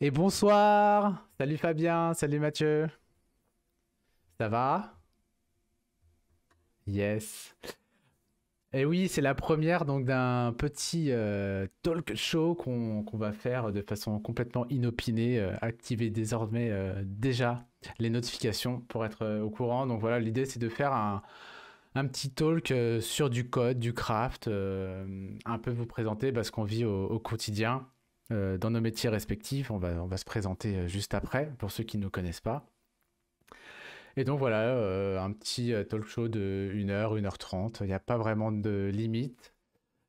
Et bonsoir! Salut Fabien, salut Mathieu. Ça va? Yes. Et oui, c'est la première donc d'un petit talk show qu'on va faire de façon complètement inopinée. Activer désormais déjà les notifications pour être au courant. Donc voilà, l'idée c'est de faire un petit talk sur du code, du craft, un peu vous présenter ce qu'on vit au quotidien dans nos métiers respectifs. On va se présenter juste après pour ceux qui ne nous connaissent pas. Et donc voilà, un petit talk show de 1 heure, 1 heure 30. Il n'y a pas vraiment de limite.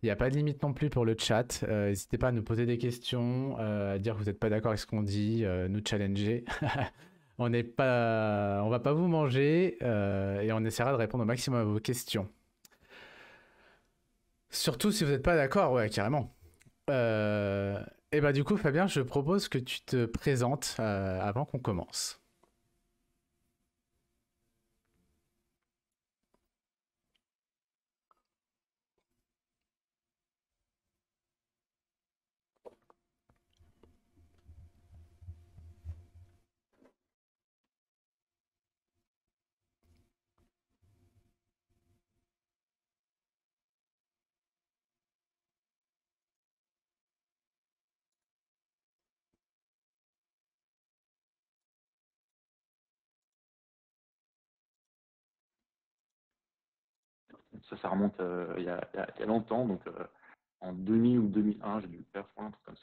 Il n'y a pas de limite non plus pour le chat. N'hésitez pas à nous poser des questions, à dire que vous n'êtes pas d'accord avec ce qu'on dit, nous challenger. On va pas vous manger et on essaiera de répondre au maximum à vos questions. Surtout si vous n'êtes pas d'accord, ouais, carrément. Et bah du coup, Fabien, je propose que tu te présentes avant qu'on commence. Ça remonte il y a longtemps, donc en 2000 ou 2001, j'ai dû le faire, je crois, un truc comme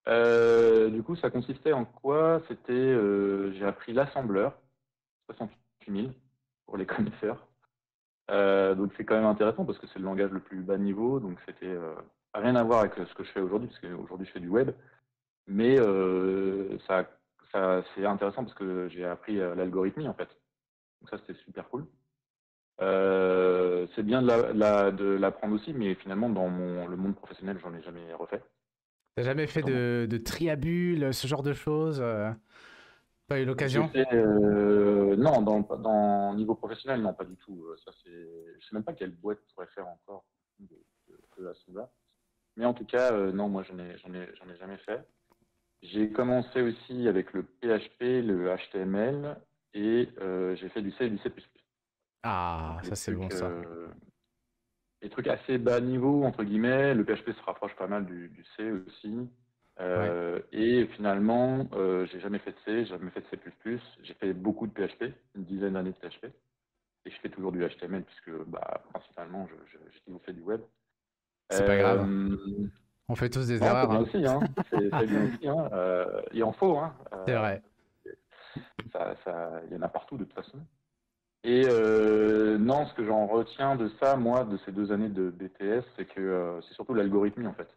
ça. Du coup, ça consistait en quoi? C'était, j'ai appris l'assembleur, 68 000 pour les connaisseurs. Donc c'est quand même intéressant parce que c'est le langage le plus bas niveau, donc c'était rien à voir avec ce que je fais aujourd'hui, parce qu'aujourd'hui je fais du web, mais c'est intéressant parce que j'ai appris l'algorithmie en fait. Donc ça c'était super cool. C'est bien de l'apprendre aussi, mais finalement, dans le monde professionnel, j'en ai jamais refait. T'as jamais fait Notamment. de triabule, ce genre de choses pas eu J'ai l'occasion? fait, non, niveau professionnel, non, pas du tout. Ça, je sais même pas quelle boîte pourrait faire encore de l'assemblage. Mais en tout cas, non, moi, j'en ai jamais fait. J'ai commencé aussi avec le PHP, le HTML, et j'ai fait du C et du C++. Ah, Donc ça c'est bon ça. les trucs assez bas niveau, entre guillemets. Le PHP se rapproche pas mal du C aussi. Ouais. Et finalement, j'ai jamais fait de C, j'ai jamais fait de C++. J'ai fait beaucoup de PHP, une dizaine d'années de PHP. Et je fais toujours du HTML puisque principalement, j'ai toujours fait du web. C'est pas grave. Euh, On fait tous des non, c'est erreurs, bien hein. aussi, hein. C'est bien aussi, hein. Il en faut, hein. C'est vrai. Il y en a partout de toute façon. Et non, ce que j'en retiens de ça, moi, de ces 2 années de BTS, c'est que c'est surtout l'algorithmie en fait.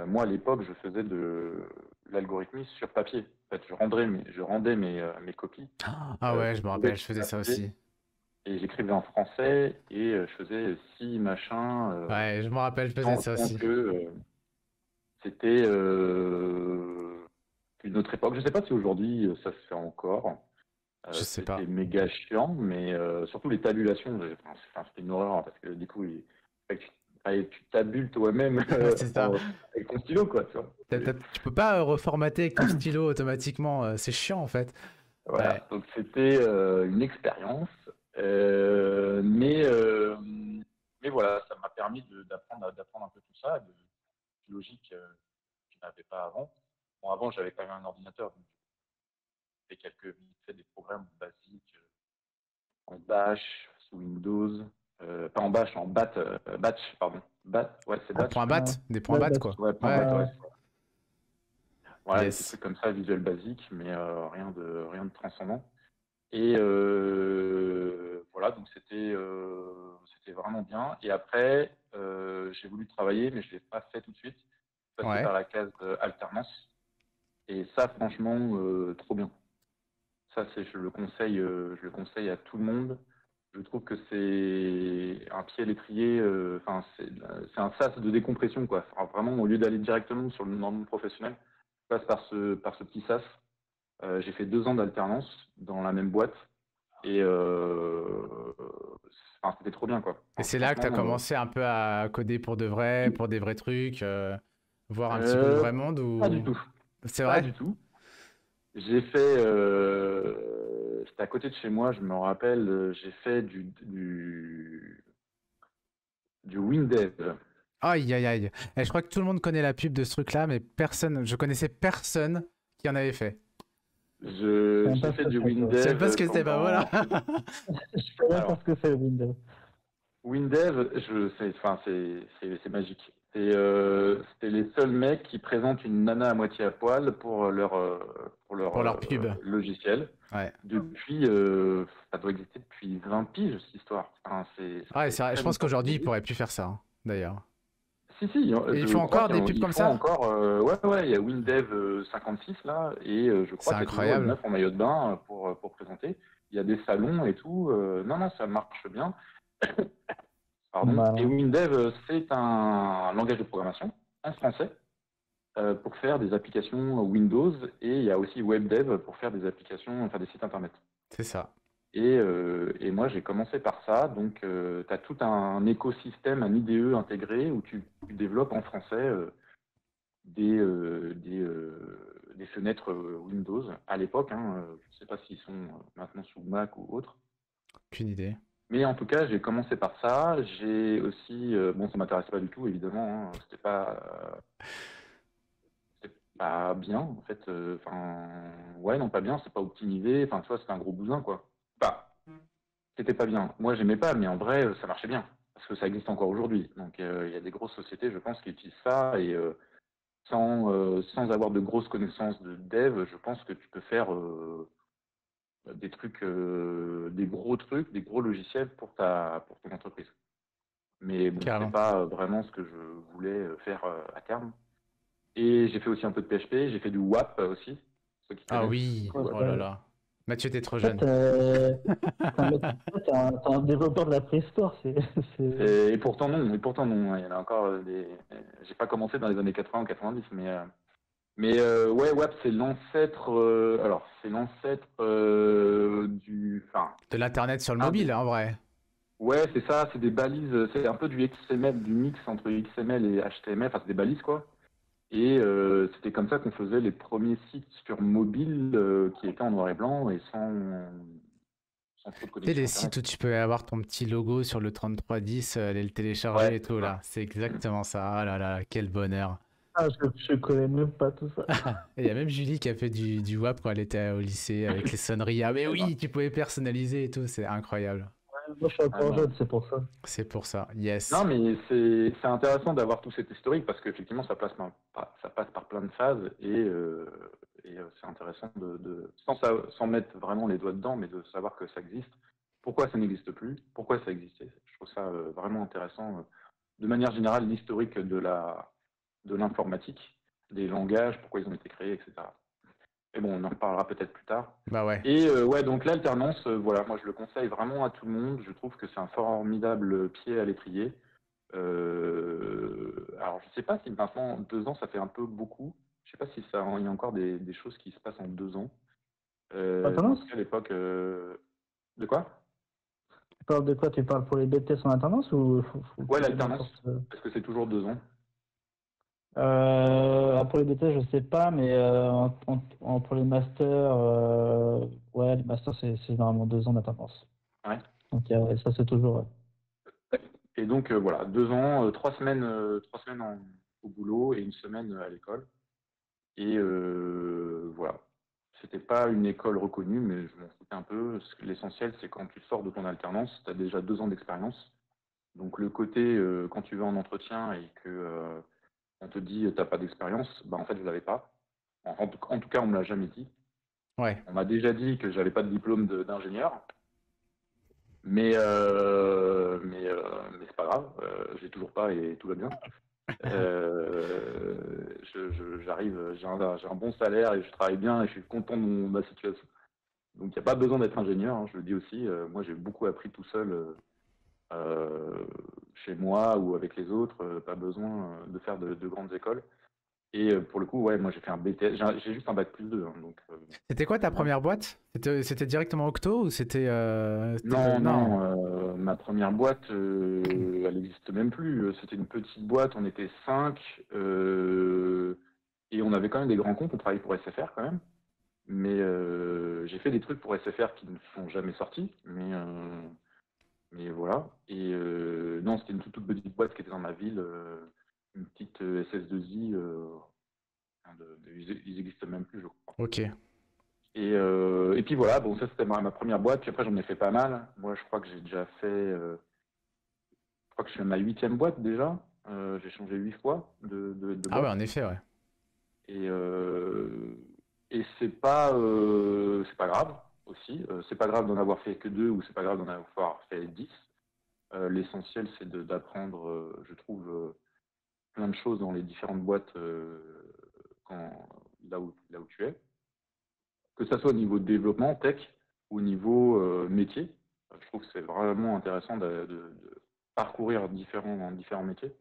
Moi, à l'époque, je faisais de l'algorithmie sur papier. En fait, je rendais mes copies Ah ouais, je qu'on me pouvait rappelle, je faisais ça télécharger aussi. et j'écrivais en français et je faisais si machin, Ouais, je me rappelle, je faisais tant, ça tant aussi. que c'était une autre époque. Je ne sais pas si aujourd'hui ça se fait encore. Je sais C'était pas. méga chiant, mais surtout les tabulations, c'était une horreur hein, parce que du coup, fait que tu tabules toi-même C'est ça. avec ton stylo, quoi. Tu vois. Tu peux pas reformater avec ton stylo automatiquement. C'est chiant en fait. Ouais. Voilà, donc c'était une expérience, euh, mais, euh, mais voilà, ça m'a permis d'apprendre un peu tout ça, de logique que je n'avais pas avant. Bon, avant, j'avais quand même un ordinateur, donc j'ai fait des programmes basiques en Bash, sous Windows, pas en Bash, en Batch, pardon. Ouais, c'est En Batch. point bat, des points Ouais, bat bah, quoi. Ouais, point Ouais. Bat, ouais. Voilà, des petits Yes. trucs comme ça, visuel basique, mais rien de transcendant. Et voilà, donc c'était vraiment bien. Et après, j'ai voulu travailler, mais je ne l'ai pas fait tout de suite. Passer Ouais. par la case alternance. Et ça, franchement, trop bien. Ça, je le conseille à tout le monde. Je trouve que c'est un pied à l'étrier, enfin, c'est un sas de décompression, quoi. Enfin, vraiment, au lieu d'aller directement dans le monde professionnel, je passe par ce petit sas. J'ai fait 2 ans d'alternance dans la même boîte et enfin, c'était trop bien, quoi. Et Enfin, c'est là que t'as franchement, commencé un peu à coder pour de vrai, pour des vrais trucs, voir un petit peu le vrai monde pas du ou... tout. C'est Pas vrai? du tout. J'ai fait, c'était à côté de chez moi, je me rappelle, j'ai fait du WinDev. Aïe, aïe, aïe. Et je crois que tout le monde connaît la pub de ce truc-là, mais personne, je connaissais personne qui en avait fait. Je sais même J'ai pas ce fait que du c'est, quoi. Je sais même pas ce WinDev que c'était, bah voilà. pendant plus de... Je sais même pas Alors, ce que c'est le Windows. WinDev, enfin, c'est magique. C'était les seuls mecs qui présentent une nana à moitié à poil pour leur Pour leur pub. logiciel. Ouais. Depuis, ça doit exister depuis 20 piges, cette histoire. Enfin, ça Ouais, fait c'est vrai. Je très pense longtemps que ça qu'aujourd'hui, ils existe. pourraient plus faire ça, hein, d'ailleurs. Si, Et ils je font crois encore qu'ils des pubs ils comme font ça? encore. Ouais, il y a WinDev 56 là, et je C'est crois qu'il y a toujours une incroyable. meuf en maillot de bain pour présenter. Il y a des salons et tout. Non, ça marche bien. Pardon. Et Bah, WinDev, c'est un langage de programmation en français pour faire des applications Windows, et il y a aussi WebDev pour faire des applications, enfin des sites internet. C'est ça. Et moi, j'ai commencé par ça. Donc, tu as tout un écosystème, un IDE intégré où tu développes en français des fenêtres Windows à l'époque. Hein, je ne sais pas s'ils sont maintenant sous Mac ou autre. Aucune idée. Mais en tout cas, j'ai commencé par ça. J'ai aussi, bon, ça m'intéressait pas du tout, évidemment. Hein, c'était pas bien, en fait. Enfin, ouais, non, pas bien. C'est pas optimisé. Enfin, tu vois, c'était un gros bousin, quoi. Bah, c'était pas bien. Moi, j'aimais pas, mais en vrai, ça marchait bien parce que ça existe encore aujourd'hui. Donc, il y a des grosses sociétés, je pense, qui utilisent ça, et sans avoir de grosses connaissances de dev, je pense que tu peux faire des trucs, des gros trucs, des gros logiciels pour ton entreprise. Mais bon, c'est Carrément. pas vraiment ce que je voulais faire à terme. Et j'ai fait aussi un peu de PHP, j'ai fait du WAP aussi, ceux qui Ah connaissent. oui. ouais, Oh là ouais. là. Mathieu, t'es trop En fait, jeune. t'es un développeur de la préhistoire. Et pourtant non, il y en a encore des. J'ai pas commencé dans les années 80 ou 90, mais ouais, WAP c'est l'ancêtre. Alors c'est l'ancêtre du. Enfin, De l'internet sur le un des. mobile, en vrai. Ouais, c'est ça, c'est des balises, c'est un peu du XML, du mix entre XML et HTML, enfin c'est des balises quoi. Et c'était comme ça qu'on faisait les premiers sites sur mobile qui étaient en noir et blanc et sans trop de Tu sais, les connexion sites internet. où tu peux avoir ton petit logo sur le 3310, aller le télécharger Ouais, et c'est tout, là. ça. C'est exactement ça. Ah là là, quel bonheur. Ah, je connais même pas tout ça. Et il y a même Julie qui a fait du WAP quand elle était au lycée avec les sonneries. Ah mais Ouais, oui, tu pouvais personnaliser et tout, c'est incroyable. Moi, je suis ah encore non. jeune, c'est pour ça. C'est pour ça. Non, Yes. mais c'est intéressant d'avoir tout cet historique parce qu'effectivement, ça passe par plein de phases, et c'est intéressant sans mettre vraiment les doigts dedans, mais de savoir que ça existe. Pourquoi ça n'existe plus? Pourquoi ça existait? Je trouve ça vraiment intéressant. De manière générale, l'historique de l'informatique, des langages, pourquoi ils ont été créés, etc. Et bon, on en reparlera peut-être plus tard. Bah ouais. Et ouais, donc l'alternance, voilà, moi je le conseille vraiment à tout le monde. Je trouve que c'est un formidable pied à l'étrier. Alors, je sais pas si maintenant, 2 ans, ça fait un peu beaucoup. Je sais pas si il y a encore des choses qui se passent en 2 ans. Mais en Alternance? tout cas, à l'époque, de quoi? Tu parles de quoi? Tu parles pour les BTS en alternance ou faut Ouais, que l'alternance. n'importe. Est-ce que c'est toujours 2 ans? Pour les BTS, je sais pas, mais pour les masters, ouais, les masters, c'est généralement 2 ans d'alternance. Ouais. Donc, ouais, ça, c'est toujours. Ouais. Et donc, voilà, 2 ans, 3 semaines, 3 semaines au boulot et une semaine à l'école. Et voilà. C'était pas une école reconnue, mais je m'en foutais un peu. L'essentiel, c'est quand tu sors de ton alternance, tu as déjà 2 ans d'expérience. Donc le côté, quand tu vas en entretien et que on te dit t'as pas d'expérience, bah en fait je l'avais pas. En tout cas, on me l'a jamais dit. Ouais. On m'a déjà dit que j'avais pas de diplôme d'ingénieur, mais c'est pas grave, j'ai toujours pas et tout va bien. J'arrive, j'ai un bon salaire et je travaille bien et je suis content de ma situation. Donc il n'y a pas besoin d'être ingénieur, hein, je le dis aussi. Moi j'ai beaucoup appris tout seul chez moi ou avec les autres, pas besoin de faire de grandes écoles. Et pour le coup, ouais, moi j'ai fait un BTS, j'ai juste un bac plus 2, hein, donc C'était quoi ta voilà. première boîte? C'était directement Octo ou c'était Non, Non. non, ma première boîte, elle n'existe même plus. C'était une petite boîte, on était 5, Et on avait quand même des grands comptes, on travaillait pour SFR quand même. Mais j'ai fait des trucs pour SFR qui ne sont jamais sortis. Mais voilà. Et non, c'était une toute petite boîte qui était dans ma ville, une petite SS2I. Ils n'existent même plus, je crois. Ok. Et puis voilà, bon, ça c'était ma première boîte. Puis après, j'en ai fait pas mal. Moi, je crois que j'ai déjà fait. Je crois que je suis à ma 8e boîte déjà. J'ai changé 8 fois de Ah ouais, boîte. en effet, ouais. Et, euh, et c'est pas grave aussi. C'est pas grave d'en avoir fait que 2 ou c'est pas grave d'en avoir fait 10. L'essentiel, c'est d'apprendre, je trouve, plein de choses dans les différentes boîtes là où tu es. Que ça soit au niveau de développement, tech, ou au niveau métier. Je trouve que c'est vraiment intéressant de parcourir différents métiers.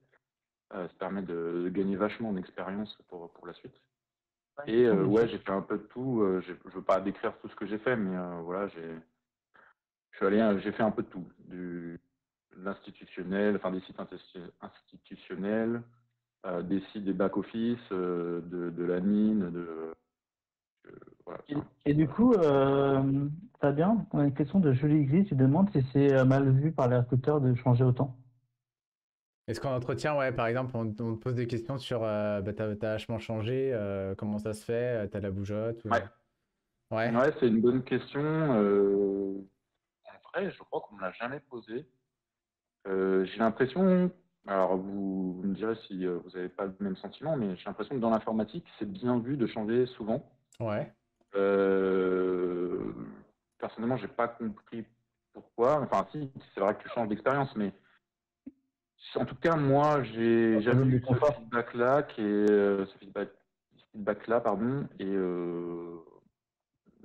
Ça permet de gagner vachement d'expérience pour la suite. Et ouais, j'ai fait un peu de tout. Je ne veux pas décrire tout ce que j'ai fait, mais voilà, j'ai fait un peu de tout. De l'institutionnel, enfin des sites institutionnels, des sites des back-office, de la mine, voilà. Et du coup, Fabien, on a une question de Julie Gris. Tu demandes si c'est mal vu par les recruteurs de changer autant. Est-ce qu'en entretien, ouais, par exemple, on te pose des questions sur bah, t'as vachement changé, comment ça se fait, t'as la bougeotte Ouais, Ouais. ouais, c'est une bonne question. En vrai, je crois qu'on me l'a jamais posé. J'ai l'impression, alors vous me direz si vous n'avez pas le même sentiment, mais j'ai l'impression que dans l'informatique, c'est bien vu de changer souvent. Ouais. Euh, Personnellement, j'ai pas compris pourquoi. Enfin, si, c'est vrai que tu changes d'expérience, mais en tout cas, moi, j'ai La jamais zone de eu ce confort. feedback-là, pardon. Et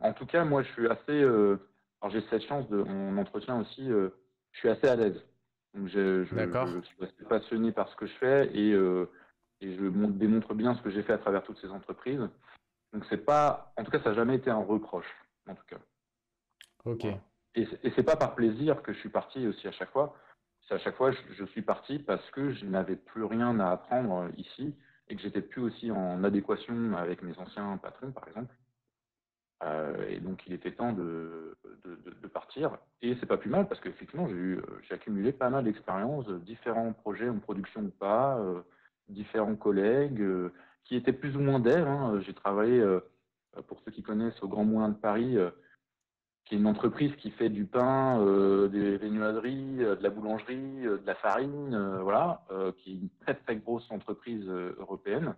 en tout cas, moi, je suis assez. Alors, j'ai cette chance de mon entretien aussi. Je suis assez à l'aise. Donc, je D'accord. suis assez passionné par ce que je fais et je démontre bien ce que j'ai fait à travers toutes ces entreprises. Donc, c'est pas. En tout cas, ça n'a jamais été un reproche. En tout cas. Ok. Voilà. Et c'est pas par plaisir que je suis parti aussi à chaque fois. C'est à chaque fois, je suis parti parce que je n'avais plus rien à apprendre ici et que j'étais plus aussi en adéquation avec mes anciens patrons, par exemple. Et donc, il était temps de partir. Et c'est pas plus mal parce qu'effectivement, j'ai accumulé pas mal d'expériences, différents projets en production ou pas, différents collègues qui étaient plus ou moins devs, hein. J'ai travaillé, pour ceux qui connaissent, au Grand Moulin de Paris, qui est une entreprise qui fait du pain, des viennoiseries, de la boulangerie, de la farine, voilà, qui est une très très grosse entreprise européenne.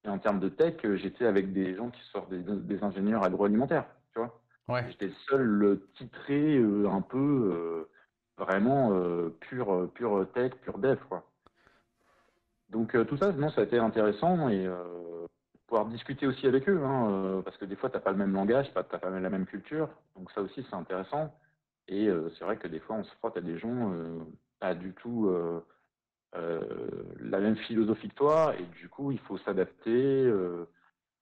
Et en termes de tech, j'étais avec des gens qui sortent des ingénieurs agroalimentaires, tu vois. Ouais. J'étais le seul titré un peu vraiment pur tech, pur dev, quoi. Donc tout ça, non, ça a été intéressant et pouvoir discuter aussi avec eux, hein, parce que des fois, tu n'as pas le même langage, tu n'as pas la même culture. Donc ça aussi, c'est intéressant. Et c'est vrai que des fois, on se frotte à des gens pas du tout la même philosophie que toi, et du coup, il faut s'adapter,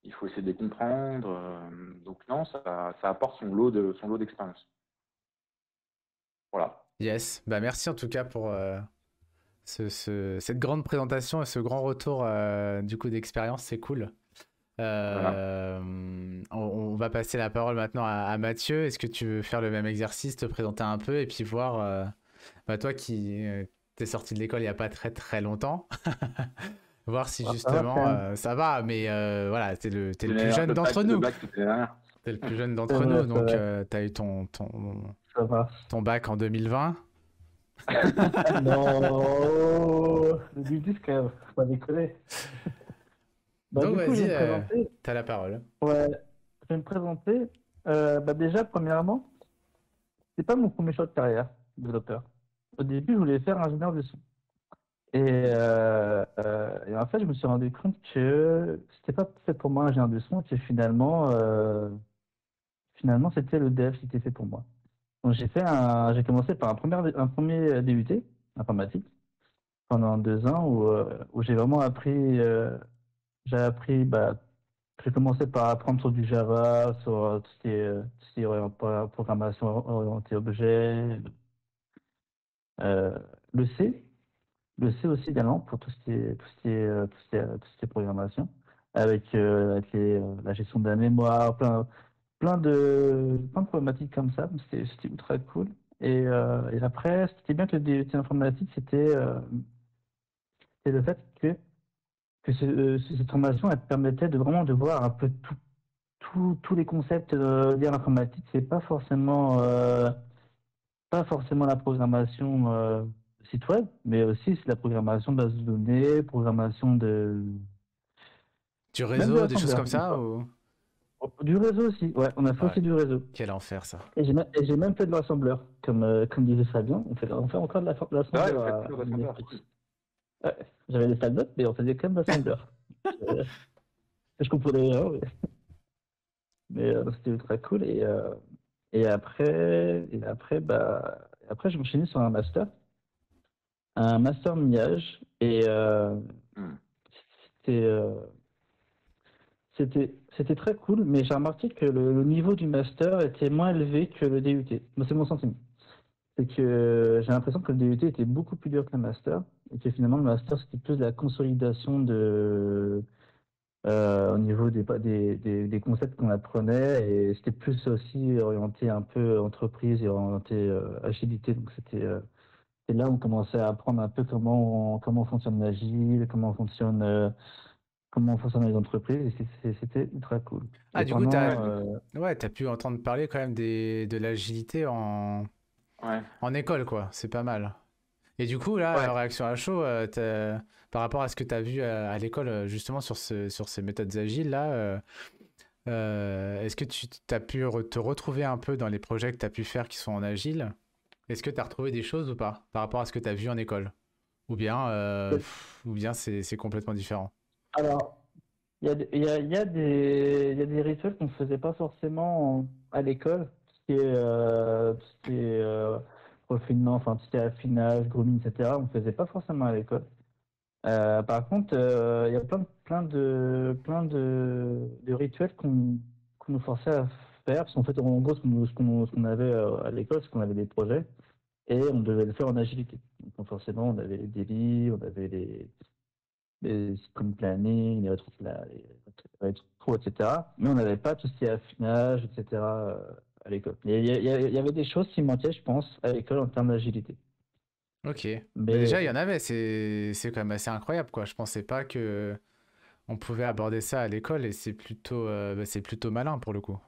il faut essayer de les comprendre. Donc non, ça apporte son lot d'expérience. Voilà. Yes. Bah merci en tout cas pour cette grande présentation et ce grand retour du coup d'expérience, c'est cool. Voilà. On va passer la parole maintenant à Mathieu. Est-ce que tu veux faire le même exercice, te présenter un peu et puis voir, bah, toi qui t'es sorti de l'école il n'y a pas très très longtemps, voir si Ah, ça va quand justement même. ça va, mais voilà, t'es le plus Un jeune peu d'entre de nous. blague toutes les dernières. T'es le plus jeune C'est d'entre nous, vrai, c'est donc vrai. t'as eu Ça va. ton bac en 2020. Non, le but quand même, faut pas déconner. Bah, Donc du coup, je vais vas-y, me présenter. t'as la parole. Ouais, je vais me présenter. Bah, déjà, premièrement, c'est pas mon premier choix de carrière, développeur. Au début, je voulais faire ingénieur de son. Et en fait, je me suis rendu compte que c'était pas fait pour moi, ingénieur de son, que finalement, c'était le dev qui était fait pour moi. Donc, j'ai commencé par un premier DUT informatique pendant 2 ans où j'ai vraiment appris, bah, j'ai commencé par apprendre sur du Java, sur tout ce qui est programmation orientée objet, euh, le C, le C aussi également pour tout ce qui est programmation. avec la gestion de la mémoire, plein de problématiques comme ça. Donc, c'était ultra cool. Et après, ce qui était bien que le DUT informatique, c'était le fait que cette formation, elle te permettait de vraiment de voir un peu tous les concepts liés à l'informatique. C'est pas forcément la programmation site web, mais aussi c'est la programmation de base de données, programmation Du même de réseau, des choses l'assembleur, comme une ça fois. ou... Du réseau aussi, ouais, on a fait Ouais, aussi du réseau. quel enfer ça. Et j'ai même fait de l'assembleur, comme disait Fabien, on fait encore de C'est vrai, l'assembleur vous faites à toujours d'assembleur, l'université. cool. Ouais, j'avais des salles notes, mais on faisait quand même de l'assembleur. Je comprenais rien, mais c'était ultra cool. Et après, je m'enchaînais sur un master MIAGE, Hmm. c'était, euh, c'était très cool, mais j'ai remarqué que le niveau du master était moins élevé que le DUT. Moi, c'est mon sentiment. C'est que j'ai l'impression que le DUT était beaucoup plus dur que le master, et que finalement, le master, c'était plus de la consolidation au niveau des concepts qu'on apprenait, et c'était plus aussi orienté un peu entreprise et orienté agilité. Donc, c'est là où on commençait à apprendre un peu comment fonctionne l'agile, comment fonctionnent les entreprises, et c'était ultra cool. Ah, Et du coup, t'as... Ouais, donc, Ouais, t'as pu entendre parler quand même de l'agilité ouais. en école, quoi. C'est pas mal. Et du coup, là, Ouais. réaction à chaud, par rapport à ce que tu as vu à l'école, justement, sur ces méthodes agiles, là, est-ce que tu as pu te retrouver un peu dans les projets que tu as pu faire qui sont en agile? Est-ce que tu as retrouvé des choses ou pas par rapport à ce que tu as vu en école? Ou bien c'est complètement différent? Alors, il y a des rituels qu'on ne faisait pas forcément à l'école, tout ce qui est refinement, enfin, tout ce qui est affinage, grooming, etc. On ne faisait pas forcément à l'école. Par contre, il y a plein de rituels qu'on nous forçait à faire, parce qu'en fait, en gros, ce qu'on avait à l'école, c'est qu'on avait des projets, et on devait le faire en agilité. Donc forcément, on avait les délits, on avait les sprint planning, les rétros, etc. Mais on n'avait pas tout ce qui est affinage, etc. À l'école. Il y avait des choses qui manquaient, je pense, à l'école en termes d'agilité. Ok. Mais Mais déjà, il y en avait, c'est quand même assez incroyable, quoi. Je pensais pas que on pouvait aborder ça à l'école et c'est plutôt malin pour le coup.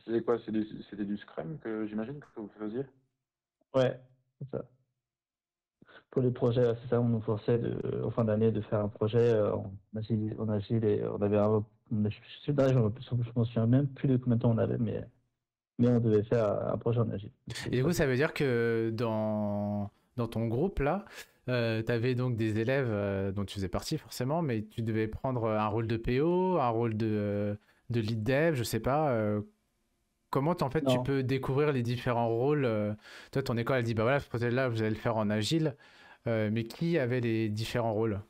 C'était quoi? C'était du Scrum que j'imagine que vous faisiez? ouais, c'est ça. Pour les projets, c'est ça, on nous forçait en fin d'année de faire un projet en agile, et on avait je suis dingue, je m'en souviens même plus de combien de temps on avait, mais on devait faire un projet en agile. C'était Et du très coup, ça cool. veut dire que dans ton groupe là, tu avais donc des élèves dont tu faisais partie forcément, mais tu devais prendre un rôle de PO, un rôle de lead dev, je sais pas. Comment en fait tu Non. peux découvrir les différents rôles toi, ton école elle dit bah voilà, ce projet-là vous allez le faire en agile, mais qui avait les différents rôles?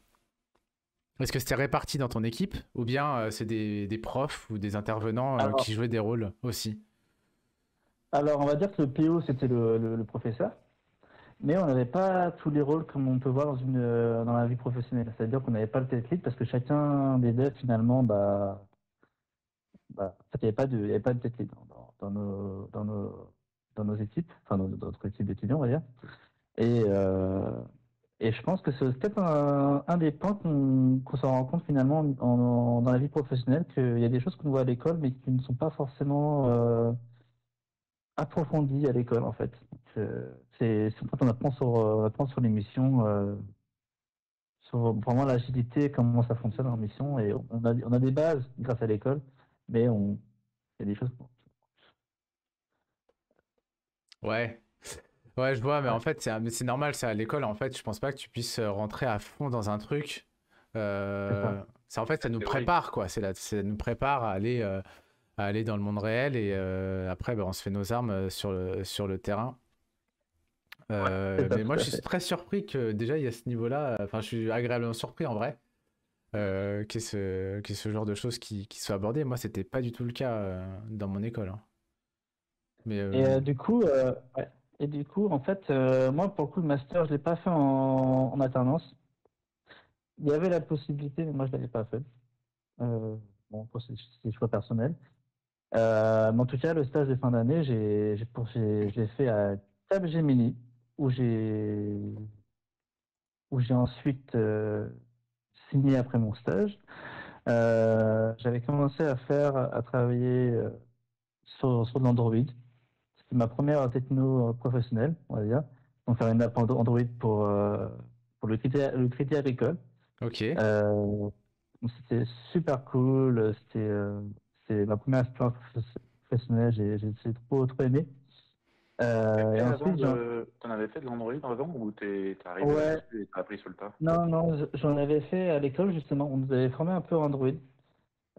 Est-ce que c'était réparti dans ton équipe ou bien c'est des profs ou des intervenants qui Alors, jouaient des rôles aussi? alors, on va dire que le PO, c'était le professeur, mais on n'avait pas tous les rôles comme on peut voir dans la vie professionnelle. C'est-à-dire qu'on n'avait pas le tech lead parce que chacun des devs, finalement, en fait, il y avait pas de tech lead dans nos équipes, enfin, dans notre équipe d'étudiants, on va dire. Et, euh, et je pense que c'est peut-être un des points qu'on s'en rend compte finalement dans la vie professionnelle, qu'il y a des choses qu'on voit à l'école, mais qui ne sont pas forcément approfondies à l'école, en fait. C'est quand on apprend sur l'émission, sur vraiment l'agilité, comment ça fonctionne en mission, et on a des bases grâce à l'école, mais il y a des choses. Ouais. Ouais, je vois, mais en Ouais, fait, mais c'est normal, ça, à l'école, en fait, je pense pas que tu puisses rentrer à fond dans un truc. c'est ça. En fait, ça La nous théorie. prépare, quoi. Ça nous prépare à aller dans le monde réel et après, ben, on se fait nos armes sur le terrain. Ouais. C'est ça, Mais moi, tout je à suis fait. très surpris que déjà, il y a ce niveau-là. Enfin, je suis agréablement surpris en vrai qu'il y ait ce genre de choses qui soient abordées. Moi, c'était pas du tout le cas dans mon école, hein. Mais Et du coup, ouais. Et du coup, en fait, moi, pour le coup, le master, je l'ai pas fait en alternance. il y avait la possibilité, mais moi je l'avais pas fait. Euh, bon, après, c'est choix personnel. Mais en tout cas, le stage de fin d'année, je l'ai fait à Capgemini, où j'ai où j'ai ensuite signé après mon stage. J'avais commencé à travailler sur de l'Android. C'était ma première techno professionnelle, on va dire. Donc faire une app Android pour le crédit agricole. Ok. Euh, C'était super cool. C'est ma première expérience professionnelle. J'ai trop aimé. Et ensuite, T'en avais fait de l'Android avant ou t'es arrivé ouais, là-dessus et t'as appris sur le tas? non, non, j'en avais fait à l'école justement. On nous avait formé un peu en Android.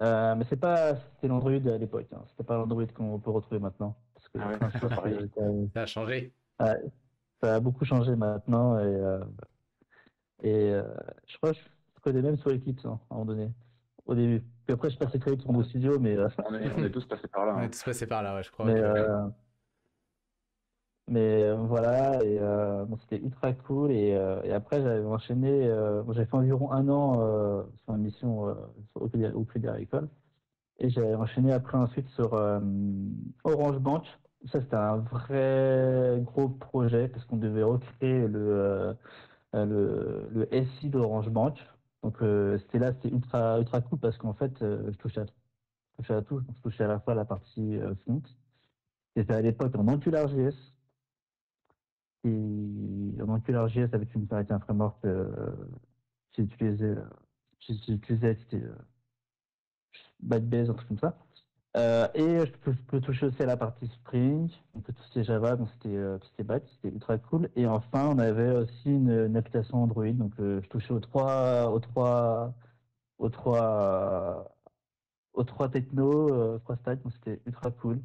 Mais c'était l'Android à l'époque, hein. C'était pas l'Android qu'on peut retrouver maintenant. Parce qu'il y a Ah ouais, plein de c'est pas choses pareil. Ça a changé. ouais, ça a beaucoup changé maintenant. Et je crois que je connais même sur l'équipe, ça, à un moment donné, au début. Puis après, je passais très vite sur mon studio, On est tous passés par là, On est hein. tous passés par là, ouais, je crois mais, que. voilà. Et bon, c'était ultra cool. Et après, j'avais enchaîné. Bon, j'avais fait environ un an sur une mission au Crédit Agricole. Et j'ai enchaîné après ensuite sur Orange Bank. Ça, c'était un vrai gros projet parce qu'on devait recréer le SI d'Orange Bank. Donc, c'était ultra, ultra cool parce qu'en fait, je touchais à tout. Donc, je touchais à la fois la partie front. C'était à l'époque en AngularJS. Et en AngularJS avec un framework que j'utilisais, c'était Backbase, un truc comme ça. Et je peux toucher aussi à la partie Spring, donc tout ce qui est Java, donc c'était back, c'était ultra cool. Et enfin, on avait aussi une application Android, donc je touchais aux trois techno, trois stacks, donc c'était ultra cool.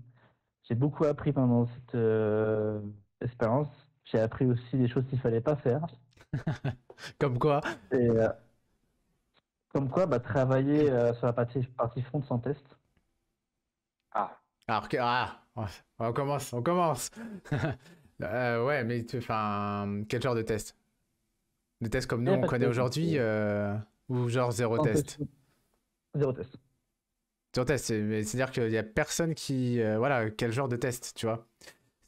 J'ai beaucoup appris pendant cette expérience. J'ai appris aussi des choses qu'il fallait pas faire. Comme quoi. Et comme quoi, bah, travailler sur la partie front sans test. Ah, Alors que. Ah, on commence, on commence. Ouais, mais enfin, quel genre de test? Des tests comme Il nous n'y a on pas de connaît test, donc aujourd'hui ou genre zéro sans test, test? zéro test. Zéro test, c'est-à-dire qu'il y a personne qui. Voilà, quel genre de test, tu vois?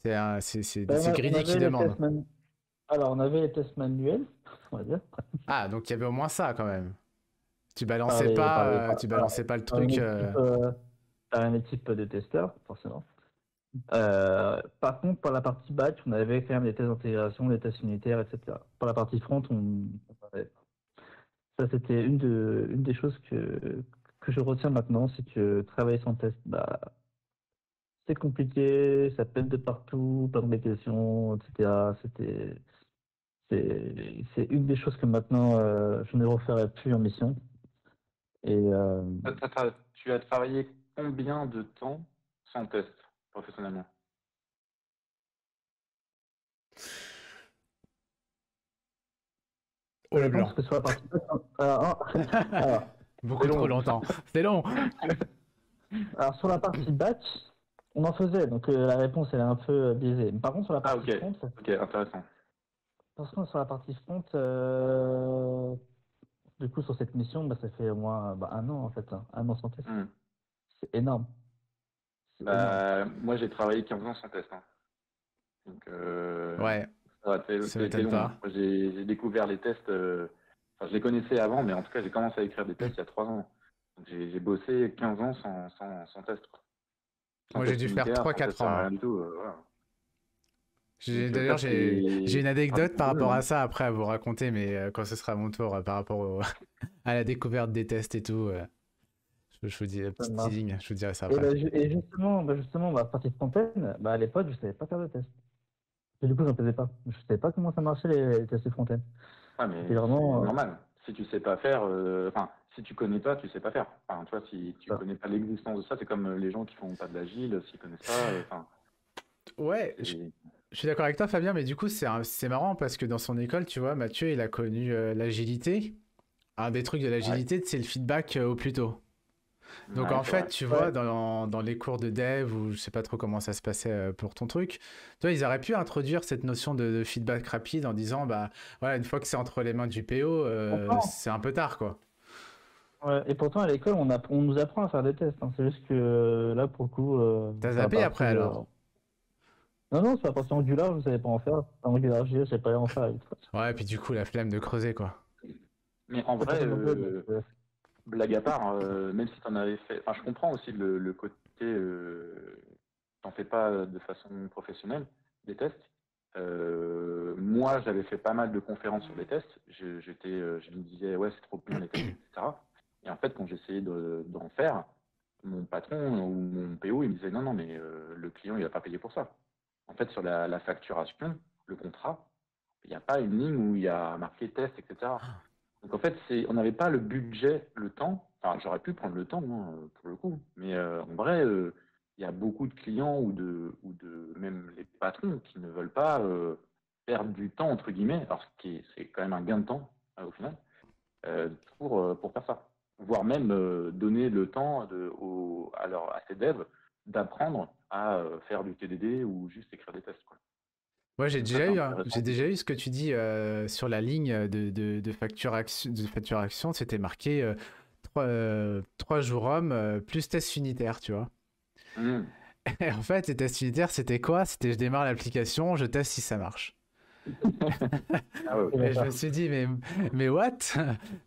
Ben, C'est on Greedy qui avait les demande. tests Alors, on avait les tests manuels, on va dire, Ah, donc il y avait au moins ça quand même. par les, par les, Tu par, par- balançais pas le par une truc. équipe, par une équipe de testeurs, forcément. Par contre, pour la partie batch, on avait quand même des tests d'intégration, des tests unitaires, etc. Pour la partie front, ça, c'était une des choses que je retiens maintenant, c'est que travailler sans test, bah, c'est compliqué, ça pète de partout, pas de questions, etc. C'est une des choses que maintenant, je ne referai plus en mission. Et tu as travaillé combien de temps sans test professionnellement? Oh le non, blanc. parce que sur la partie alors, Beaucoup C'est trop long. longtemps. C'est long. alors, sur la partie batch, on en faisait, donc la réponse elle est un peu biaisée. Mais par contre, sur la Ah, partie ok. front, Ok, intéressant. du coup, sur cette mission, bah, ça fait au moins un an en fait, hein, un an sans test. Hmm. C'est énorme, c'est énorme. Bah, moi, j'ai travaillé 15 ans sans test, hein. Donc, Ouais, ça t'as été m'étonne loin. pas. Moi, j'ai découvert les tests. Enfin, je les connaissais avant, mais en tout cas, j'ai commencé à écrire des tests il y a 3 ans. Donc, j'ai bossé 15 ans sans test, quoi. Sans Moi j'ai test dû faire unitaire, trois sans test quatre ans, à moi. rien du tout. Voilà. Donc, D'ailleurs, ça, j'ai c'est une un anecdote petit par peu, rapport hein. à ça après à vous raconter, mais quand ce sera mon tour par rapport à la découverte des tests et tout. Je vous dis, Ça petite marche. teasing, je vous dirai ça Et, après. justement, partie front-end, à l'époque, je savais pas faire de test. Et du coup, j'en faisais pas. Je savais pas comment ça marchait les tests front-end. Ouais, C'était mais c'est vraiment normal. Si tu sais pas faire, enfin, si tu connais pas, tu sais pas faire. Enfin, tu vois, si tu ça. connais pas l'existence de ça, c'est comme les gens qui font pas de l'agile, s'ils connaissent pas, enfin, Ouais, c'est... je suis d'accord avec toi, Fabien, mais du coup, c'est marrant parce que dans son école, tu vois, Mathieu, il a connu l'agilité. Un des trucs de Ouais. l'agilité, c'est le feedback au plus tôt. Donc Ouais, en c'est fait, vrai. tu Ouais. vois, dans les cours de dev, ou je sais pas trop comment ça se passait pour ton truc, tu vois, ils auraient pu introduire cette notion de feedback rapide en disant, bah voilà, une fois que c'est entre les mains du PO, Pourtant, c'est un peu tard, quoi. ouais, et pourtant, à l'école, on nous apprend à faire des tests, hein. C'est juste que là, pour le coup, T'as sur la zappé après partie. alors? Non, non, sur la partie Angular, je ne savais pas en faire. Angular JS, je ne savais pas en faire. Ouais, puis du coup, la flemme de creuser, quoi. Mais en Ouais, vrai, personne n'en fait, donc, blague à part, même si tu en avais fait, enfin, je comprends aussi le côté, t'en fais pas de façon professionnelle, des tests. Moi, j'avais fait pas mal de conférences sur les tests. Je me disais, ouais, c'est trop bien les tests, etc. Et en fait, quand j'essayais d'en faire, mon patron ou mon PO, il me disait, non, non, mais le client, il va pas payer pour ça. En fait, sur la facturation, le contrat, il n'y a pas une ligne où il y a marqué test, etc. Donc en fait, on n'avait pas le budget, le temps. Enfin, j'aurais pu prendre le temps, hein, pour le coup. Mais en vrai, il y a beaucoup de clients ou de même les patrons qui ne veulent pas perdre du temps, entre guillemets, alors c'est quand même un gain de temps, au final, pour faire ça. Voire même donner le temps à ces devs d'apprendre à faire du TDD ou juste écrire des tests, quoi. Moi, Donc ça, c'est j'ai intéressant. déjà eu ce que tu dis sur la ligne de facturation, c'était marqué 3 jours hommes plus test unitaire, tu vois. Mmh. Et en fait, les tests unitaires, c'était quoi? C'était je démarre l'application, je teste si ça marche. Ah ouais, c'est ok. Et je ça. me suis dit, mais what?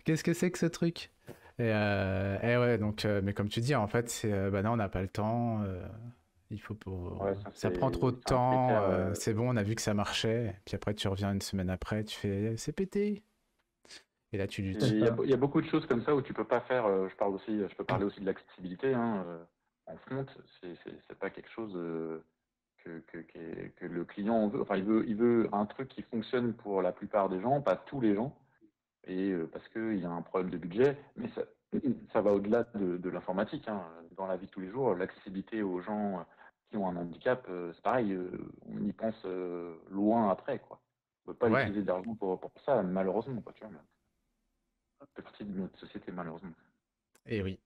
Qu'est-ce que c'est que ce truc? Et ouais, donc, mais comme tu dis, en fait, bah non, on n'a pas le temps. Ouais, ça Ça prend trop de c'est un temps. critère. C'est bon, on a vu que ça marchait. Puis après, tu reviens une semaine après, tu fais, c'est pété. Et là, tu C'est luttes. Il y a, ça. il y a beaucoup de choses comme ça où tu peux pas faire. Je peux parler aussi de l'accessibilité, hein, en front. C'est pas quelque chose que le client veut. Enfin, il veut un truc qui fonctionne pour la plupart des gens, pas tous les gens, et parce qu'il y a un problème de budget. Mais ça va au-delà de l'informatique, hein. Dans la vie de tous les jours, l'accessibilité aux gens qui ont un handicap, c'est pareil. On y pense loin après, quoi. On peut pas Ouais, utiliser d'argent pour ça, malheureusement, quoi, tu vois. Ça fait partie de notre société, malheureusement. et oui.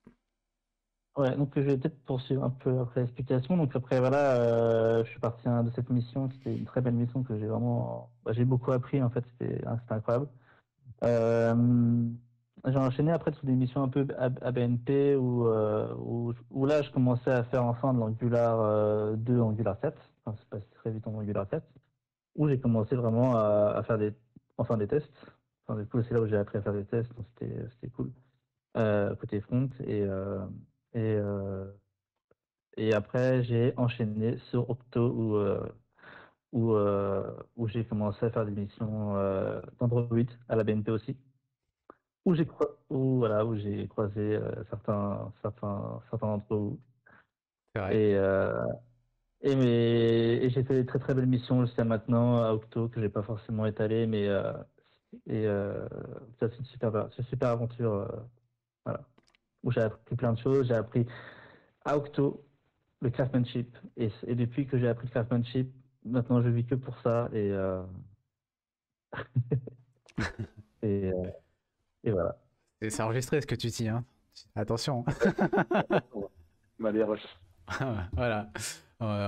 Ouais, donc je vais peut-être poursuivre un peu après l'explication. Donc après, voilà, je suis parti de cette mission. C'était une très belle mission que j'ai vraiment. Bah, j'ai beaucoup appris, en fait. C'était incroyable. Euh, j'ai enchaîné après sur des missions un peu à BNP où là, je commençais à faire enfin de l'Angular 2, Angular 7. Enfin, c'est passé très vite en Angular 7. Où j'ai commencé vraiment à faire des tests. Enfin, du coup, c'est là où j'ai appris à faire des tests. Donc c'était cool. Côté front. Et, euh, et après, j'ai enchaîné sur Octo où j'ai commencé à faire des missions d'Android à la BNP aussi. Où j'ai croisé certains d'entre vous. C'est vrai. Et, euh, et j'ai fait des très très belles missions jusqu'à maintenant à Octo que j'ai pas forcément étalé, mais ça c'est une super aventure, voilà, où j'ai appris plein de choses. J'ai appris à Octo le craftsmanship et depuis que j'ai appris le craftsmanship, maintenant je vis que pour ça et, euh, et voilà. Et c'est enregistré ce que tu dis, hein. Attention. Ouais, exactement. Bah, les rushs. Voilà.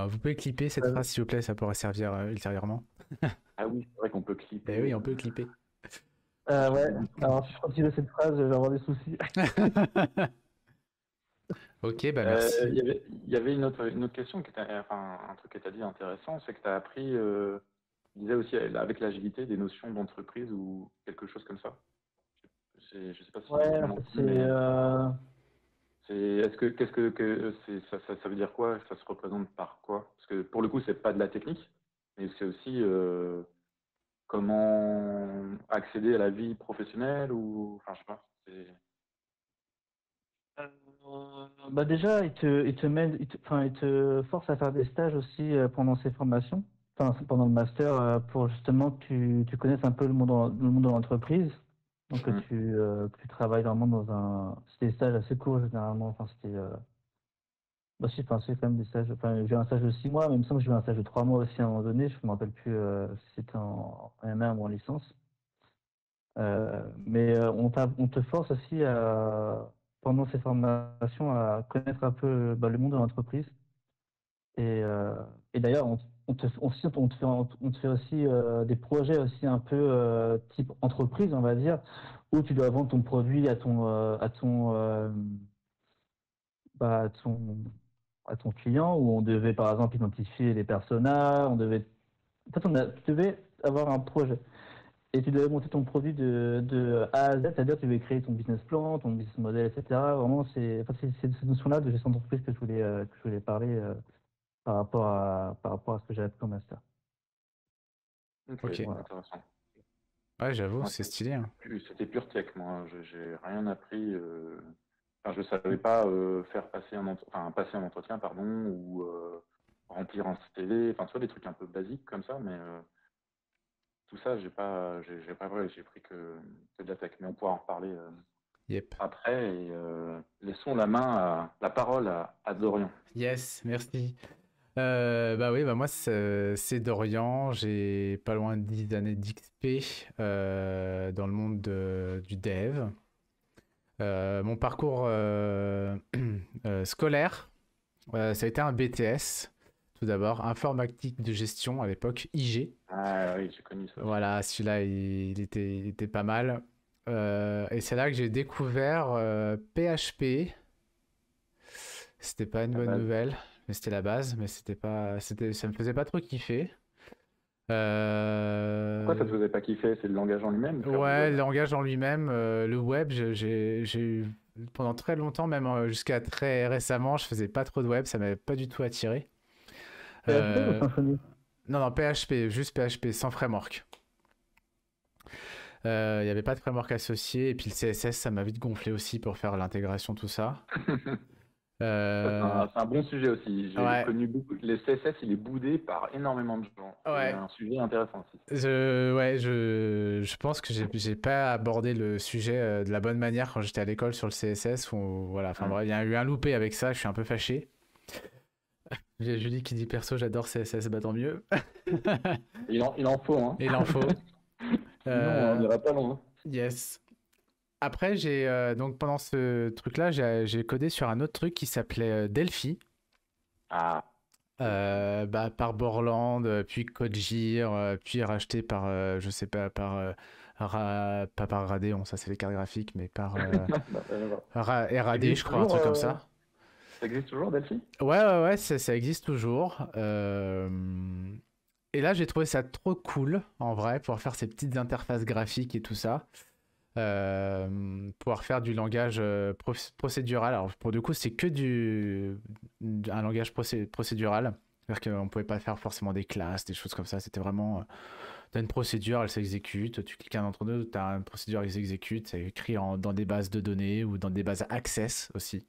Vous pouvez clipper cette Euh, phrase, s'il vous plaît, ça pourra servir ultérieurement. Ah oui, c'est vrai qu'on peut Eh clipper. oui, on peut clipper. J'ai ouais, oublié du tout. alors si je continue cette phrase, je vais avoir des soucis. Ok, bah Il merci. y avait une autre question, enfin, un truc que tu as dit intéressant, c'est que tu as appris, tu disais aussi avec l'agilité, des notions d'entreprise ou quelque chose comme ça. Je sais pas si Ouais, j'ai en bien fait, entendu, mais ça veut dire quoi? Ça se représente par quoi? Parce que pour le coup, c'est pas de la technique, mais c'est aussi comment accéder à la vie professionnelle ou, enfin, je sais pas. bah déjà, il te force à faire des stages aussi pendant ces formations, enfin pendant le master, pour justement que tu connaisses un peu le monde de l'entreprise. Donc Hmm. que tu travailles vraiment c'était des stages assez courts généralement. Enfin, bah si, enfin, c'est quand même des stages. Enfin, j'ai eu un stage de 6 mois, mais il me semble que j'ai eu un stage de 3 mois aussi à un moment donné. Je ne me rappelle plus si c'était en MM ou en licence. Mais on te force aussi pendant ces formations à connaître un peu le monde de l'entreprise. Et, euh, et d'ailleurs, on te fait aussi des projets aussi un peu type entreprise, on va dire, où tu dois vendre ton produit à à ton client, où on devait par exemple identifier les personas, en fait, tu devais avoir un projet. Et tu devais monter ton produit de A à Z, c'est-à-dire que tu devais créer ton business plan, ton business model, etc. Vraiment, c'est cette notion-là de gestion d'entreprise que je voulais parler par rapport à ce que j'ai appris en master. Ok, Ok. Voilà. intéressant. Ouais, j'avoue, Moi, c'est stylé, hein. c'était pure tech, moi. J'ai rien appris. Enfin, je savais pas faire passer un entretien, pardon, ou remplir un CV. Enfin, tu vois, des trucs un peu basiques comme ça, mais tout ça, j'ai pris que de la tech. Mais on pourra en reparler Yep. après. Et laissons la parole à Dorian. Yes, merci. Bah oui, bah moi c'est Dorian, j'ai pas loin de 10 années d'XP dans le monde du dev. Mon parcours scolaire, ça a été un BTS, tout d'abord, informatique de gestion à l'époque, IG. Ah oui, j'ai connu ça aussi. Voilà, celui-là il était pas mal. Et c'est là que j'ai découvert PHP. C'était pas une La bonne base. nouvelle, mais c'était la base, mais ça me faisait pas trop kiffer. Pourquoi ça te faisait pas kiffer? C'est le langage en lui-même, faire du Ouais, web. le langage en lui-même, le web, j'ai eu pendant très longtemps, même jusqu'à très récemment, je faisais pas trop de web, ça m'avait pas du tout attiré. PHP ou Euh, Symfony? non, non, PHP, juste PHP, sans framework. Il n'y avait pas de framework associé, et puis le CSS, ça m'a vite gonflé aussi pour faire l'intégration, tout ça. Ça, Euh, c'est un bon sujet aussi. J'ai ouais, connu beaucoup. Les CSS, il est boudé par énormément de gens. C'est ouais. un sujet intéressant aussi. Je pense que j'ai pas abordé le sujet de la bonne manière quand j'étais à l'école sur le CSS. Voilà, enfin Ouais. bref, il y a eu un loupé avec ça, je suis un peu fâché. J'ai Julie qui dit perso, j'adore CSS, bah tant mieux. Il en faut, hein. Et il en faut. Sinon, on Euh, n'ira pas loin. yes. Après, donc pendant ce truc-là, j'ai codé sur un autre truc qui s'appelait Delphi, Ah, bah, par Borland, puis Codegir, puis racheté par, je sais pas, pas par Radeon, ça c'est les cartes graphiques, mais par bah, ça RAD, je existe crois, un toujours, truc comme ça. ça existe toujours, Delphi? Ouais, ça existe toujours. Et là, j'ai trouvé ça trop cool, en vrai, pour faire ces petites interfaces graphiques et tout ça. Pouvoir faire du langage procédural. Alors, pour du coup, c'est que un langage procédural. C'est-à-dire qu'on ne pouvait pas faire forcément des classes, des choses comme ça. C'était vraiment. Tu as une procédure, elle s'exécute. Tu cliques un entre deux, tu as une procédure qui s'exécute. C'est écrit dans des bases de données ou dans des bases Access aussi.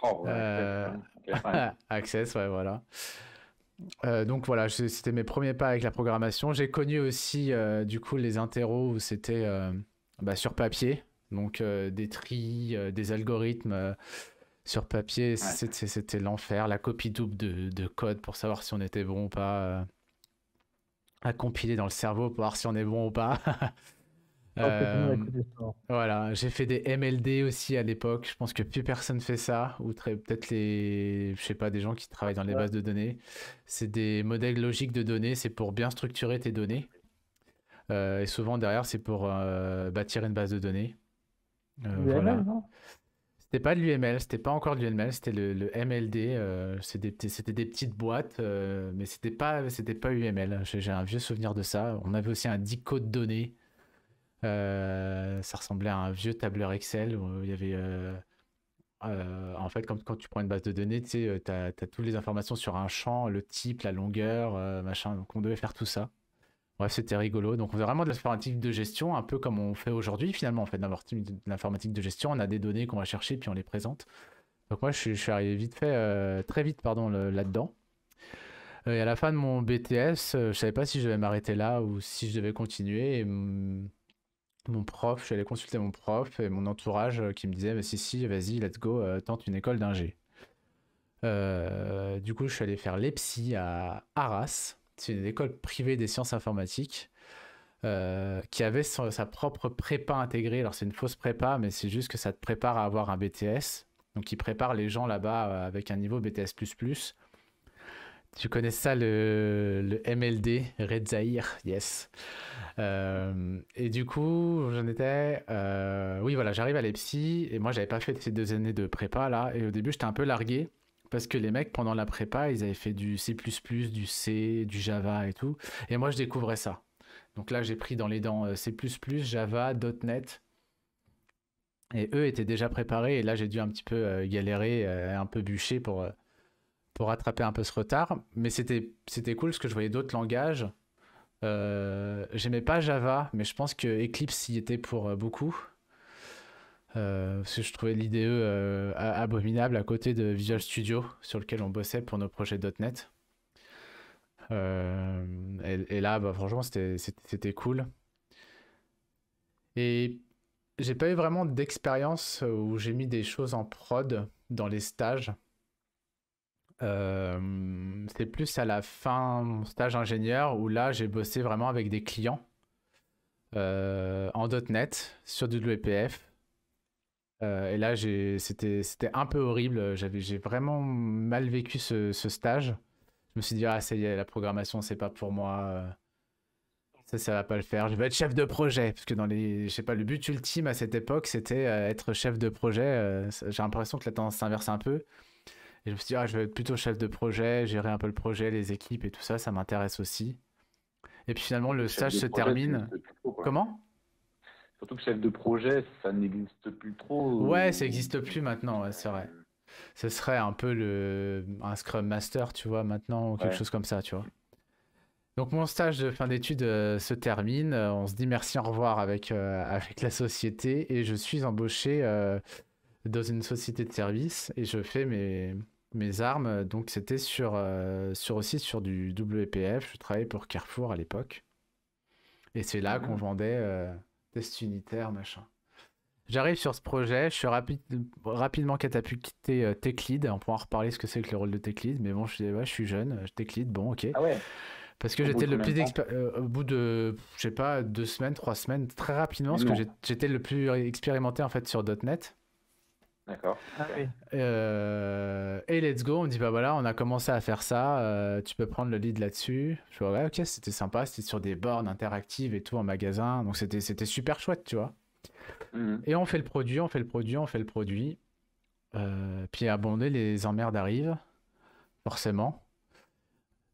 Oh, ouais, Access, Euh, ouais. Ok, ouais. Access, ouais, voilà. Donc voilà, c'était mes premiers pas avec la programmation. J'ai connu aussi du coup les interros où c'était bah, sur papier, donc des tris, des algorithmes sur papier, Ouais. c'était l'enfer, la copie double de code pour savoir si on était bon ou pas, à compiler dans le cerveau pour voir si on est bon ou pas. Je pense que tout le monde a Euh, écouté ça. voilà, j'ai fait des MLD aussi à l'époque. Je pense que plus personne fait ça, ou peut-être je sais pas, des gens qui travaillent dans les Ouais. bases de données. C'est des modèles logiques de données, c'est pour bien structurer tes données. Et souvent derrière, c'est pour bâtir une base de données. UML, Voilà. non? C'était pas de l'UML, c'était pas encore de l'UML, c'était le MLD. C'était des petites boîtes, mais c'était pas UML. J'ai un vieux souvenir de ça. On avait aussi un decode données. Ça ressemblait à un vieux tableur Excel où il y avait. En fait, quand tu prends une base de données, tu sais, t'as toutes les informations sur un champ, le type, la longueur, machin. Donc on devait faire tout ça. Bref, c'était rigolo. Donc on faisait vraiment de l'informatique de gestion, un peu comme on fait aujourd'hui finalement. En fait, dans l'informatique de gestion, on a des données qu'on va chercher puis on les présente. Donc moi, je suis arrivé vite fait, très vite, pardon, là-dedans. Et à la fin de mon BTS, je savais pas si je devais m'arrêter là ou si je devais continuer. Et mon prof, je suis allé consulter mon prof et mon entourage qui me disait, mais si, vas-y, let's go, tente une école d'ingé. Du coup, je suis allé faire l'EPSI à Arras. C'est une école privée des sciences informatiques. qui avait sa propre prépa intégrée. Alors c'est une fausse prépa, mais c'est juste que ça te prépare à avoir un BTS. Donc il prépare les gens là-bas avec un niveau BTS++. Tu connais ça, le MLD, Red Zahir, yes. Et du coup, j'en étais... oui, voilà, j'arrive à l'EPSI, et moi, j'avais pas fait ces 2 années de prépa, là, et au début, j'étais un peu largué, parce que les mecs, pendant la prépa, ils avaient fait du C++, du C, du Java et tout, et moi, je découvrais ça. Donc là, j'ai pris dans les dents C++, Java, .NET, et eux étaient déjà préparés, et là, j'ai dû un petit peu galérer, un peu bûcher pour rattraper un peu ce retard. Mais c'était cool parce que je voyais d'autres langages. J'aimais pas Java, mais je pense que Eclipse y était pour beaucoup. Parce que je trouvais l'IDE abominable à côté de Visual Studio, sur lequel on bossait pour nos projets .NET. Et là, bah, franchement, c'était cool. Et j'ai pas eu vraiment d'expérience où j'ai mis des choses en prod dans les stages. C'est plus à la fin de mon stage ingénieur où là j'ai bossé vraiment avec des clients en .NET sur du WPF. Et là c'était un peu horrible. J'ai vraiment mal vécu ce stage. Je me suis dit, ah ça y est, la programmation c'est pas pour moi. Ça va pas le faire. Je vais être chef de projet parce que je sais pas, le but ultime à cette époque c'était être chef de projet. J'ai l'impression que la tendance s'inverse un peu. Et je me suis dit, ah, je vais être plutôt chef de projet, gérer un peu le projet, les équipes et tout ça, ça m'intéresse aussi. Et puis finalement, le stage se termine. Comment? Surtout que chef de projet, ça n'existe plus trop. Ouais, ça n'existe plus maintenant, ouais, c'est vrai. Ce serait un peu un Scrum Master, tu vois, maintenant, ou quelque chose comme ça, tu vois. Donc mon stage de fin d'études se termine, on se dit merci, au revoir avec la société, et je suis embauché dans une société de service, et je fais mes armes. Donc c'était aussi sur du WPF. Je travaillais pour Carrefour à l'époque. Et c'est là qu'on vendait tests unitaires, machin. J'arrive sur ce projet, je suis rapidement catapulté tech lead. On pourra en reparler ce que c'est que le rôle de tech lead. Mais bon, je suis jeune, tech lead, bon, ok. Ah ouais. Parce que j'étais le plus au bout de, je sais pas, 2 semaines, 3 semaines, très rapidement, parce que j'étais le plus expérimenté en fait sur .NET. D'accord. Ah oui. Et let's go, on me dit bah voilà, on a commencé à faire ça, tu peux prendre le lead là-dessus. Je fais ouais, ok, c'était sympa, c'était sur des bornes interactives et tout en magasin, donc c'était super chouette, tu vois. Et on fait le produit. Puis à un moment donné, les emmerdes arrivent, forcément.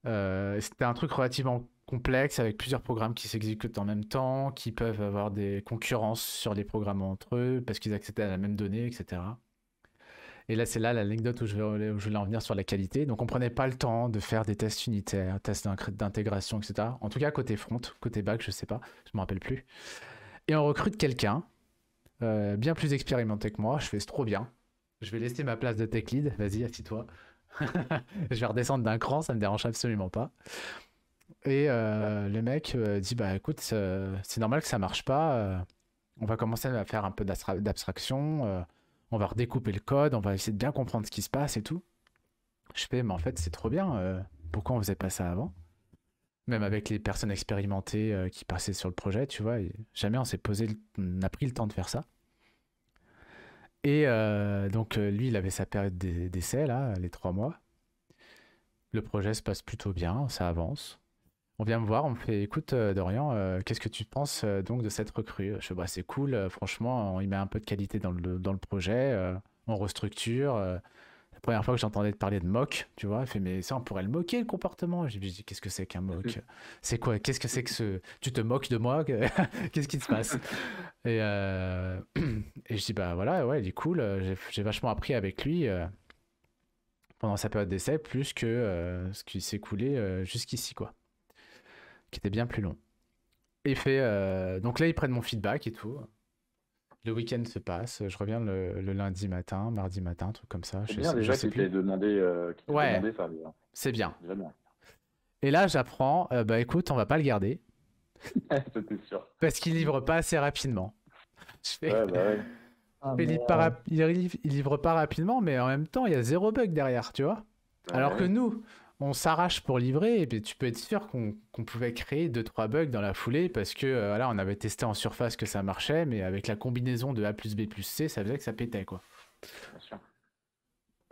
C'était un truc relativement complexe avec plusieurs programmes qui s'exécutent en même temps, qui peuvent avoir des concurrences sur les programmes entre eux parce qu'ils accèdent à la même donnée, etc. Et là, c'est là l'anecdote où je voulais en venir sur la qualité. Donc, on prenait pas le temps de faire des tests unitaires, tests d'intégration, etc. En tout cas, côté front, côté back, je sais pas, je me rappelle plus. Et on recrute quelqu'un bien plus expérimenté que moi. Je fais c'est trop bien. Je vais laisser ma place de tech lead. Vas-y, assis-toi. Je vais redescendre d'un cran, ça me dérange absolument pas. Et le mec dit bah écoute, c'est normal que ça marche pas. On va commencer à faire un peu d'abstraction. On va redécouper le code, on va essayer de bien comprendre ce qui se passe et tout. Je fais mais en fait c'est trop bien. Pourquoi on faisait pas ça avant? Même avec les personnes expérimentées qui passaient sur le projet, tu vois, jamais on a pris le temps de faire ça. Et donc lui, il avait sa période d'essai, là, les 3 mois. Le projet se passe plutôt bien, ça avance. On vient me voir, on me fait écoute Dorian, qu'est-ce que tu penses donc de cette recrue? Je fais bah c'est cool, franchement, on y met un peu de qualité dans le projet, on restructure. La première fois que j'entendais parler de mock, tu vois, il fait mais ça on pourrait le moquer le comportement. J'ai dit qu'est-ce que c'est qu'un mock? C'est quoi? Qu'est-ce que c'est que tu te moques de moi? Qu'est-ce qui se passe? Et je dis bah voilà, ouais, il est cool, j'ai vachement appris avec lui pendant sa période d'essai, plus que ce qui s'est écoulé jusqu'ici, quoi, qui était bien plus long. Et donc là, ils prennent mon feedback et tout. Le week-end se passe, je reviens le lundi matin, mardi matin, un truc comme ça. C'est bien déjà qu'il t'ait demandé, ça. Déjà. C'est bien. Déjà bien. Et là, j'apprends, bah écoute, on va pas le garder. C'était sûr. Parce qu'il livre pas assez rapidement. Je fais... Ouais, bah ouais. Il livre pas rapidement, mais en même temps, il y a 0 bug derrière, tu vois. Ouais, alors que nous, on s'arrache pour livrer, et puis tu peux être sûr qu'on pouvait créer 2-3 bugs dans la foulée, parce que voilà, on avait testé en surface que ça marchait, mais avec la combinaison de A plus B plus C, ça faisait que ça pétait, quoi. Bien sûr.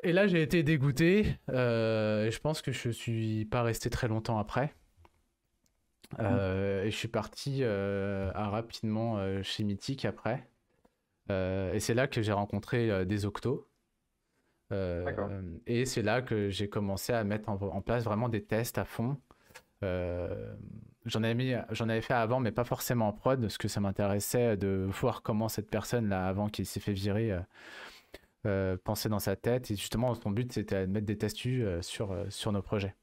Et là, j'ai été dégoûté, et je pense que je suis pas resté très longtemps après. Et je suis parti rapidement chez Mythic après. Et c'est là que j'ai rencontré des Octos. D'accord. Et c'est là que j'ai commencé à mettre en place vraiment des tests à fond. J'en avais fait avant, mais pas forcément en prod, parce que ça m'intéressait de voir comment cette personne-là, avant qu'il s'est fait virer, pensait dans sa tête. Et justement, son but, c'était de mettre des tests sur nos projets.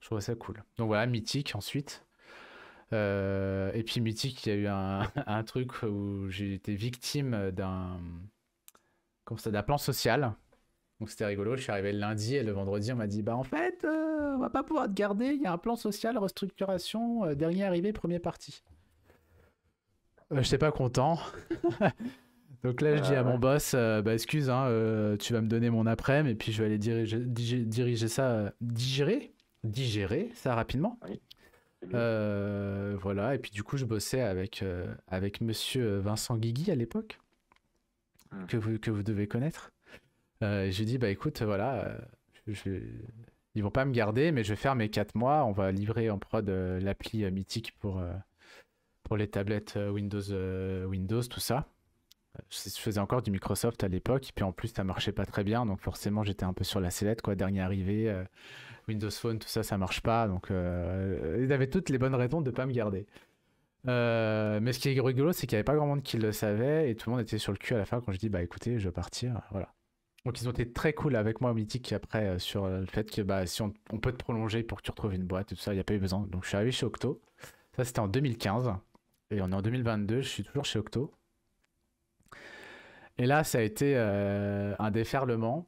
Je trouvais ça cool. Donc voilà, Mythic ensuite. Et puis Mythic, il y a eu un truc où j'ai été victime d'un plan social. Donc c'était rigolo, je suis arrivé le lundi et le vendredi on m'a dit bah en fait on va pas pouvoir te garder, il y a un plan social, restructuration, dernier arrivé, premier parti. J'étais pas content. Donc là je dis à mon boss bah excuse hein, tu vas me donner mon après-midi et puis je vais aller diriger ça, digérer ça rapidement. Oui. Voilà, et puis du coup je bossais avec monsieur Vincent Guigui à l'époque, que vous devez connaître. Et j'ai dit bah écoute voilà, ils vont pas me garder mais je vais faire mes 4 mois, on va livrer en prod l'appli Mythic pour les tablettes Windows, tout ça. Je faisais encore du Microsoft à l'époque, et puis en plus ça marchait pas très bien, donc forcément j'étais un peu sur la sellette, quoi, dernier arrivé, Windows Phone, tout ça, ça marche pas, donc ils avaient toutes les bonnes raisons de pas me garder. Mais ce qui est rigolo, c'est qu'il y avait pas grand monde qui le savait, et tout le monde était sur le cul à la fin quand je dis bah écoutez, je vais partir, voilà. Donc ils ont été très cool avec moi au Mythic après sur le fait que bah si on peut te prolonger pour que tu retrouves une boîte et tout ça, il n'y a pas eu besoin. Donc je suis arrivé chez Octo, ça c'était en 2015, et on est en 2022, je suis toujours chez Octo. Et là, ça a été un déferlement.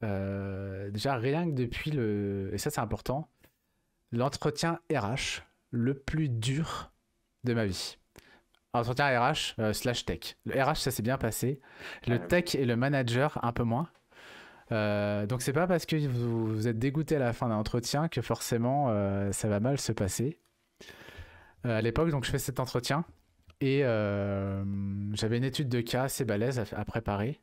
Déjà, rien que depuis et ça c'est important, l'entretien RH le plus dur de ma vie. Entretien RH slash tech. Le RH, ça s'est bien passé. Le tech et le manager, un peu moins. Donc c'est pas parce que vous êtes dégoûté à la fin d'un entretien que forcément ça va mal se passer. À l'époque, donc je fais cet entretien. Et j'avais une étude de cas assez balèze à préparer.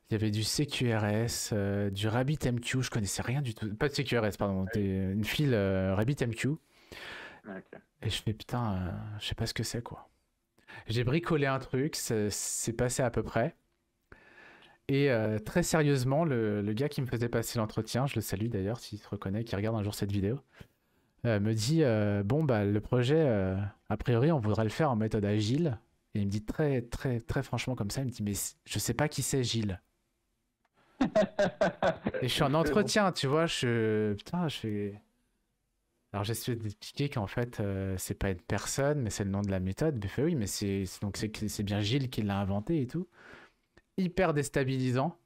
Il y avait du CQRS, du RabbitMQ, je connaissais rien du tout. Pas de CQRS, pardon, une file RabbitMQ. Okay. Et je fais putain, je sais pas ce que c'est quoi. J'ai bricolé un truc, c'est passé à peu près. Et très sérieusement, le gars qui me faisait passer l'entretien, je le salue d'ailleurs s'il se reconnaît, qui regarde un jour cette vidéo, me dit bon bah le projet a priori on voudrait le faire en méthode agile, et il me dit très très très franchement comme ça, il me dit mais je sais pas qui c'est Gilles. Et je suis en entretien, tu vois, je fais alors j'essaie d'expliquer qu'en fait c'est pas une personne mais c'est le nom de la méthode. Il me fait oui mais c'est bien Gilles qui l'a inventé et tout, hyper déstabilisant.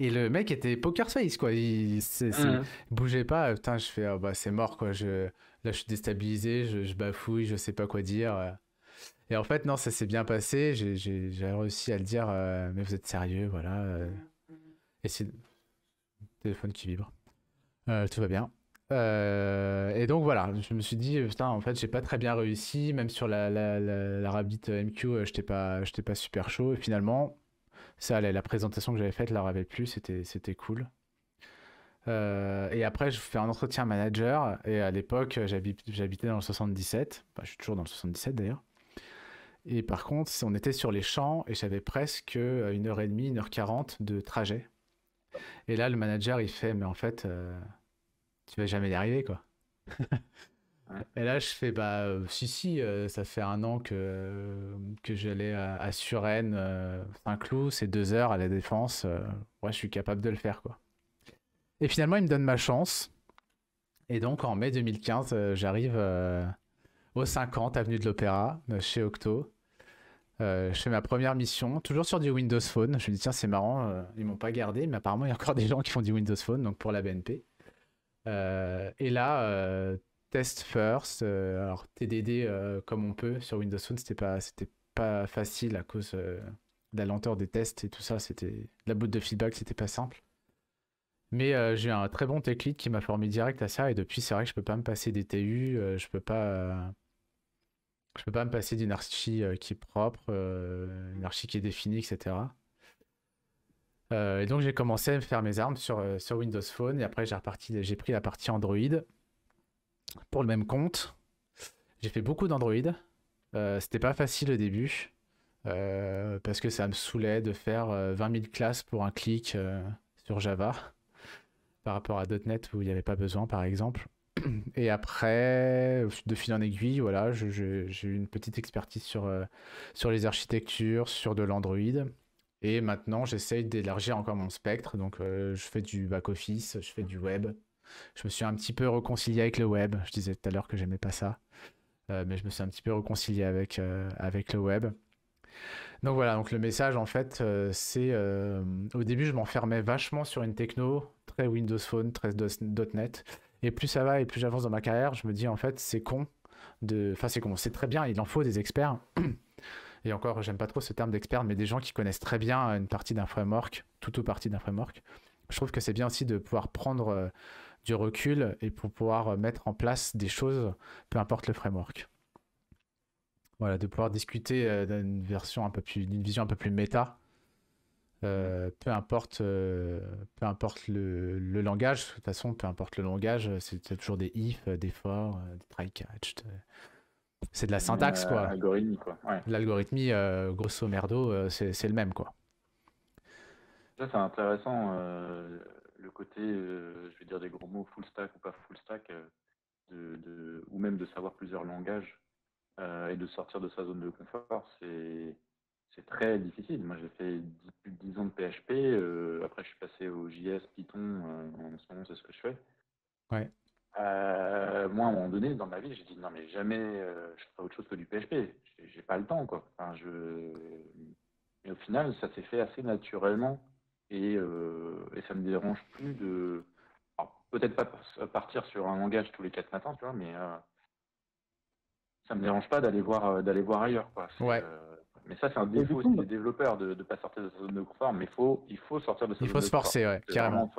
Et le mec était poker face, quoi. Il bougeait pas. Putain, je fais, oh, bah, c'est mort, quoi. Là, je suis déstabilisé, je bafouille, je sais pas quoi dire. Et en fait, non, ça s'est bien passé. J'ai réussi à le dire, mais vous êtes sérieux, voilà. Et c'est le téléphone qui vibre. Tout va bien. Et donc voilà, je me suis dit, putain, en fait, j'ai pas très bien réussi. Même sur la Rabbit MQ, j'étais pas super chaud. Et finalement, ça allait, la présentation que j'avais faite leur avait plu, c'était cool. Et après, je fais un entretien manager, et à l'époque, j'habitais dans le 77. Enfin, je suis toujours dans le 77 d'ailleurs. Et par contre, on était sur les champs, et j'avais presque 1h30, 1h40 de trajet. Et là, le manager, il fait, mais en fait, tu vas jamais y arriver, quoi. Et là, je fais, bah, si, ça fait 1 an que j'allais à Suresnes, Saint-Cloud, c'est 2 heures à la Défense. Ouais, je suis capable de le faire, quoi. Et finalement, il me donne ma chance. Et donc, en mai 2015, j'arrive au 50 avenue de l'Opéra, chez Octo. Je fais ma première mission, toujours sur du Windows Phone. Je me dis, tiens, c'est marrant, ils m'ont pas gardé, mais apparemment, il y a encore des gens qui font du Windows Phone, donc pour la BNP. Et là, test first, alors TDD comme on peut sur Windows Phone, c'était pas facile à cause de la lenteur des tests et tout ça, c'était la boîte de feedback, c'était pas simple. Mais j'ai eu un très bon tech lead qui m'a formé direct à ça. Et depuis, c'est vrai que je peux pas me passer des TU. Je peux pas me passer d'une archi qui est propre, une archi qui est définie, etc. Et donc j'ai commencé à me faire mes armes sur Windows Phone. Et après, j'ai pris la partie Android pour le même compte. J'ai fait beaucoup d'Android. C'était pas facile au début. Parce que ça me saoulait de faire 20 000 classes pour un clic sur Java par rapport à .NET où il n'y avait pas besoin, par exemple. Et après, de fil en aiguille, voilà, j'ai eu une petite expertise sur les architectures, sur de l'Android. Et maintenant, j'essaye d'élargir encore mon spectre. Donc, je fais du back-office, je fais du web. Je me suis un petit peu réconcilié avec le web. Je disais tout à l'heure que j'aimais pas ça. Mais je me suis un petit peu réconcilié avec le web. Donc voilà, donc le message en fait, c'est au début je m'enfermais vachement sur une techno, très Windows Phone, très .NET, et plus ça va et plus j'avance dans ma carrière, je me dis en fait c'est con enfin c'est con, c'est très bien, il en faut des experts, et encore j'aime pas trop ce terme d'expert, mais des gens qui connaissent très bien une partie d'un framework, toute ou partie d'un framework. Je trouve que c'est bien aussi de pouvoir prendre du recul et pour pouvoir mettre en place des choses, peu importe le framework. Voilà, de pouvoir discuter d'une d'une vision un peu plus méta, peu importe le langage. De toute façon, peu importe le langage, c'est toujours des if, des for, des try-catch. C'est de la syntaxe, quoi. Algorithmie, quoi. Ouais. L'algorithmie, grosso merdo, c'est le même, quoi. Ça, c'est intéressant, le côté, je vais dire des gros mots, full stack ou pas full stack, ou même de savoir plusieurs langages. Et de sortir de sa zone de confort, c'est très difficile. Moi, j'ai fait plus de 10 ans de PHP. Après, je suis passé au JS, Python. En ce moment, c'est ce que je fais. Ouais. Moi, à un moment donné, dans ma vie, j'ai dit non, mais jamais je ferai autre chose que du PHP. J'ai pas le temps, quoi. Enfin, mais au final, ça s'est fait assez naturellement et ça me dérange plus de. Alors, peut-être pas partir sur un langage tous les 4 matins, tu vois, mais ça me dérange pas d'aller voir ailleurs, quoi. Ouais. Mais ça, c'est un défaut aussi des développeurs de ne pas sortir de sa zone de confort. Mais il faut sortir de sa zone de confort. Il faut se forcer, ouais, carrément.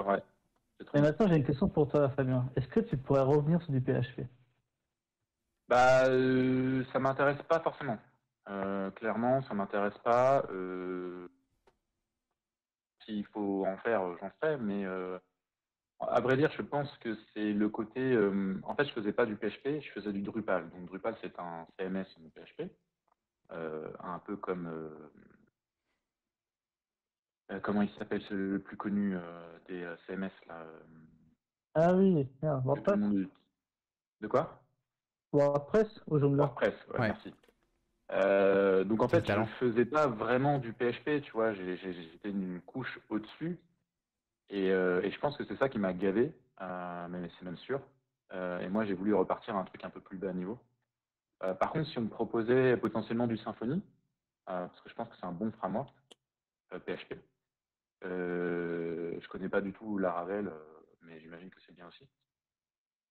Et maintenant, j'ai une question pour toi, Fabien. Est-ce que tu pourrais revenir sur du PHP? Bah, ça m'intéresse pas forcément. Clairement, ça m'intéresse pas. S'il faut en faire, j'en ferai. Mais à vrai dire, je pense que c'est le côté. En fait, je faisais pas du PHP, je faisais du Drupal. Donc Drupal, c'est un CMS de PHP. Un peu comme comment il s'appelle le plus connu des CMS là Ah oui, merde, WordPress. De quoi? WordPress ou Joomla? WordPress, ouais. Merci. Donc en fait, je ne faisais pas vraiment du PHP, tu vois, j'étais une couche au-dessus et je pense que c'est ça qui m'a gavé, mais c'est même sûr. Et moi, j'ai voulu repartir à un truc un peu plus bas niveau. Par contre, si on me proposait potentiellement du Symfony, parce que je pense que c'est un bon framework, PHP. Je connais pas du tout Laravel, mais j'imagine que c'est bien aussi.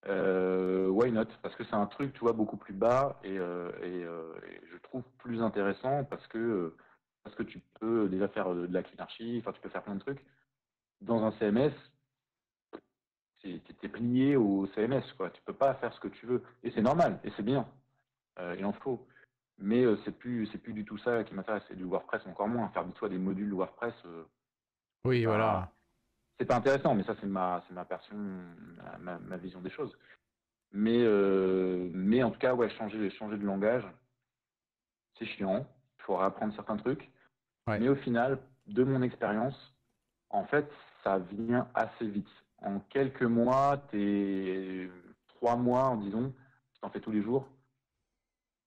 Why not? Parce que c'est un truc, tu vois, beaucoup plus bas et je trouve plus intéressant parce que tu peux déjà faire de la cleanarchy, enfin tu peux faire plein de trucs. Dans un CMS, t'es plié au CMS, quoi. Tu peux pas faire ce que tu veux. Et c'est normal, et c'est bien. Il en faut. Mais c'est plus du tout ça qui m'intéresse. C'est du WordPress encore moins. Faire des modules WordPress. Oui, voilà. C'est pas intéressant, mais ça c'est ma version, ma vision des choses. Mais en tout cas, ouais, changer de langage, c'est chiant. Il faut réapprendre certains trucs. Ouais. Mais au final, de mon expérience, en fait, ça vient assez vite. En quelques mois, 3 mois, disons, tu t'en fais tous les jours,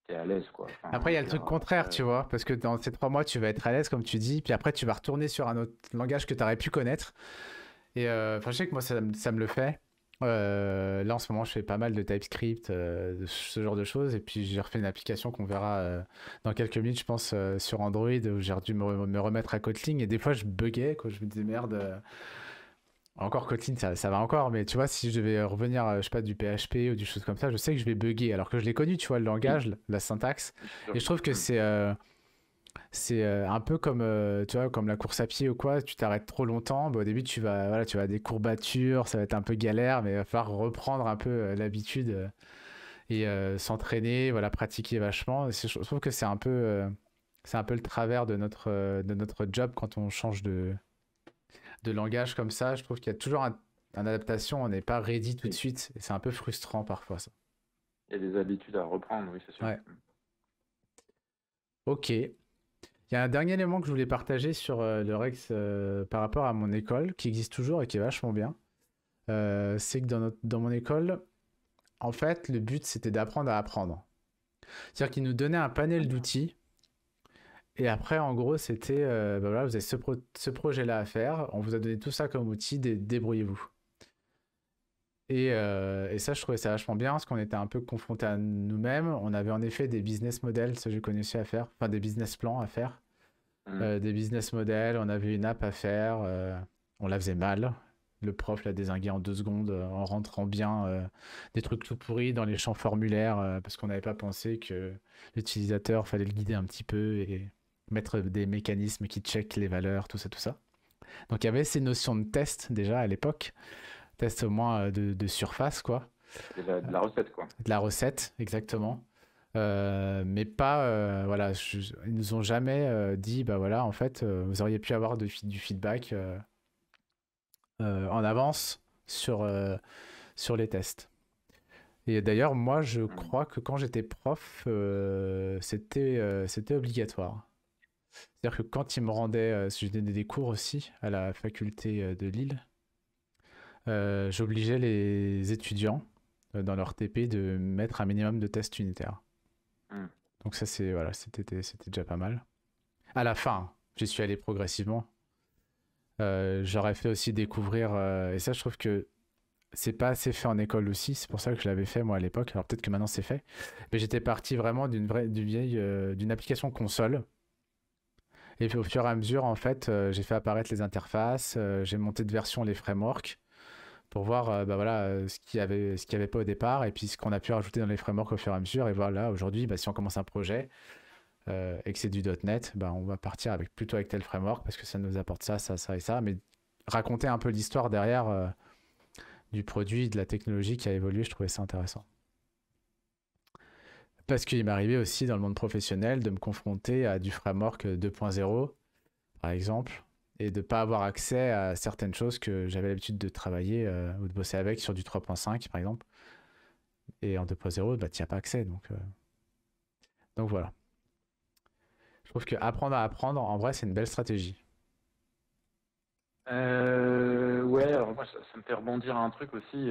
t'es à l'aise, quoi. Enfin, après, il y a le truc contraire, tu vois, parce que dans ces 3 mois, tu vas être à l'aise, comme tu dis, puis après, tu vas retourner sur un autre langage que tu aurais pu connaître. Et je sais que moi, ça me le fait. Là, en ce moment, je fais pas mal de TypeScript, de ce genre de choses. Et puis, j'ai refait une application qu'on verra dans quelques minutes, je pense, sur Android, où j'ai dû me remettre à Kotlin. Et des fois, je buguais, quoi. Je me disais, merde. Encore Kotlin, ça va encore. Mais tu vois, si je devais revenir, je sais pas, du PHP ou du chose comme ça, je sais que je vais bugger. Alors que je l'ai connu, tu vois, le langage, la syntaxe. Et je trouve que c'est C'est un peu comme, tu vois, comme la course à pied ou quoi, tu t'arrêtes trop longtemps, bah, au début voilà, tu vas à des courbatures, ça va être un peu galère, mais il va falloir reprendre un peu l'habitude et s'entraîner, voilà, pratiquer vachement. Je trouve que c'est un peu le travers de notre job quand on change de langage comme ça. Je trouve qu'il y a toujours une adaptation, on n'est pas ready tout de Oui. suite, et c'est un peu frustrant parfois ça. Il y a des habitudes à reprendre, oui, c'est sûr. Ouais, ok. Il y a un dernier élément que je voulais partager sur le Rex par rapport à mon école, qui existe toujours et qui est vachement bien. C'est que dans mon école, en fait, le but c'était d'apprendre à apprendre. C'est-à-dire qu'ils nous donnaient un panel d'outils. Et après, en gros, c'était, bah voilà, vous avez ce projet-là à faire, on vous a donné tout ça comme outil, débrouillez-vous. Et ça, je trouvais ça vachement bien, parce qu'on était un peu confrontés à nous-mêmes. On avait en effet des business models, ça j'ai connu à faire, enfin des business plans à faire. Des business models, on avait une app à faire, on la faisait mal. Le prof l'a dézingué en 2 secondes en rentrant bien des trucs tout pourris dans les champs formulaires parce qu'on n'avait pas pensé que l'utilisateur fallait le guider un petit peu et mettre des mécanismes qui checkent les valeurs, tout ça, tout ça. Donc il y avait ces notions de test déjà à l'époque, test au moins de surface quoi, C'est de la recette, quoi. de la recette exactement. Mais pas, voilà, ils nous ont jamais dit, bah voilà, en fait, vous auriez pu avoir du feedback en avance sur les tests. Et d'ailleurs, moi, je Mm. crois que quand j'étais prof, c'était obligatoire. C'est-à-dire que quand ils me rendaient, si je donnais des cours aussi à la faculté de Lille, j'obligeais les étudiants dans leur TP de mettre un minimum de tests unitaires. Mm. Donc ça, voilà, c'était déjà pas mal. À la fin, j'y suis allé progressivement. J'aurais fait aussi découvrir, et ça je trouve que c'est pas assez fait en école aussi, c'est pour ça que je l'avais fait moi à l'époque, alors peut-être que maintenant c'est fait, mais j'étais parti vraiment d'une application console, et puis au fur et à mesure en fait j'ai fait apparaître les interfaces, j'ai monté de version les frameworks, pour voir bah voilà, ce qu'il y avait pas au départ, et puis ce qu'on a pu rajouter dans les frameworks au fur et à mesure, et voilà, aujourd'hui bah, si on commence un projet, et que c'est du .NET, bah, on va partir plutôt avec tel framework parce que ça nous apporte ça, ça, ça et ça. Mais raconter un peu l'histoire derrière du produit, de la technologie qui a évolué, je trouvais ça intéressant. Parce qu'il m'est arrivé aussi dans le monde professionnel de me confronter à du framework 2.0, par exemple, et de ne pas avoir accès à certaines choses que j'avais l'habitude de travailler ou de bosser avec sur du 3.5, par exemple. Et en 2.0, bah, tu n'y as pas accès. Donc voilà. Je trouve que apprendre à apprendre, en vrai, c'est une belle stratégie. Ouais, alors moi, ça me fait rebondir à un truc aussi.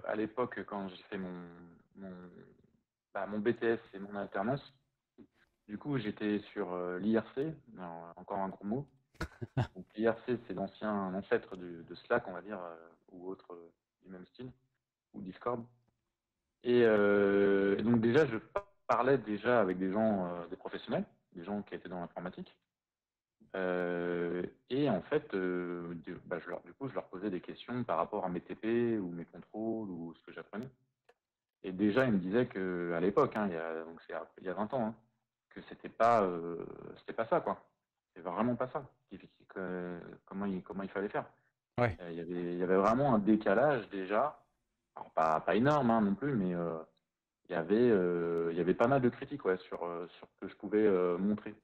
À l'époque, quand j'ai fait mon, mon BTS et mon alternance, du coup, j'étais sur l'IRC, encore un gros mot. Donc, l'IRC, c'est l'ancien ancêtre de Slack, on va dire, ou autre du même style, ou Discord. Et donc, déjà, je parlais déjà avec des gens, des professionnels, des gens qui étaient dans l'informatique. Et en fait, du coup, je leur posais des questions par rapport à mes TP ou mes contrôles ou ce que j'apprenais. Et déjà, ils me disaient que à l'époque, hein, donc c'est il y a 20 ans, hein, que c'était pas ça, quoi. C'est vraiment pas ça. Comment il fallait faire. Ouais, Il y avait vraiment un décalage déjà. Alors, pas énorme hein, non plus, mais il y avait pas mal de critiques ouais, sur ce que je pouvais montrer.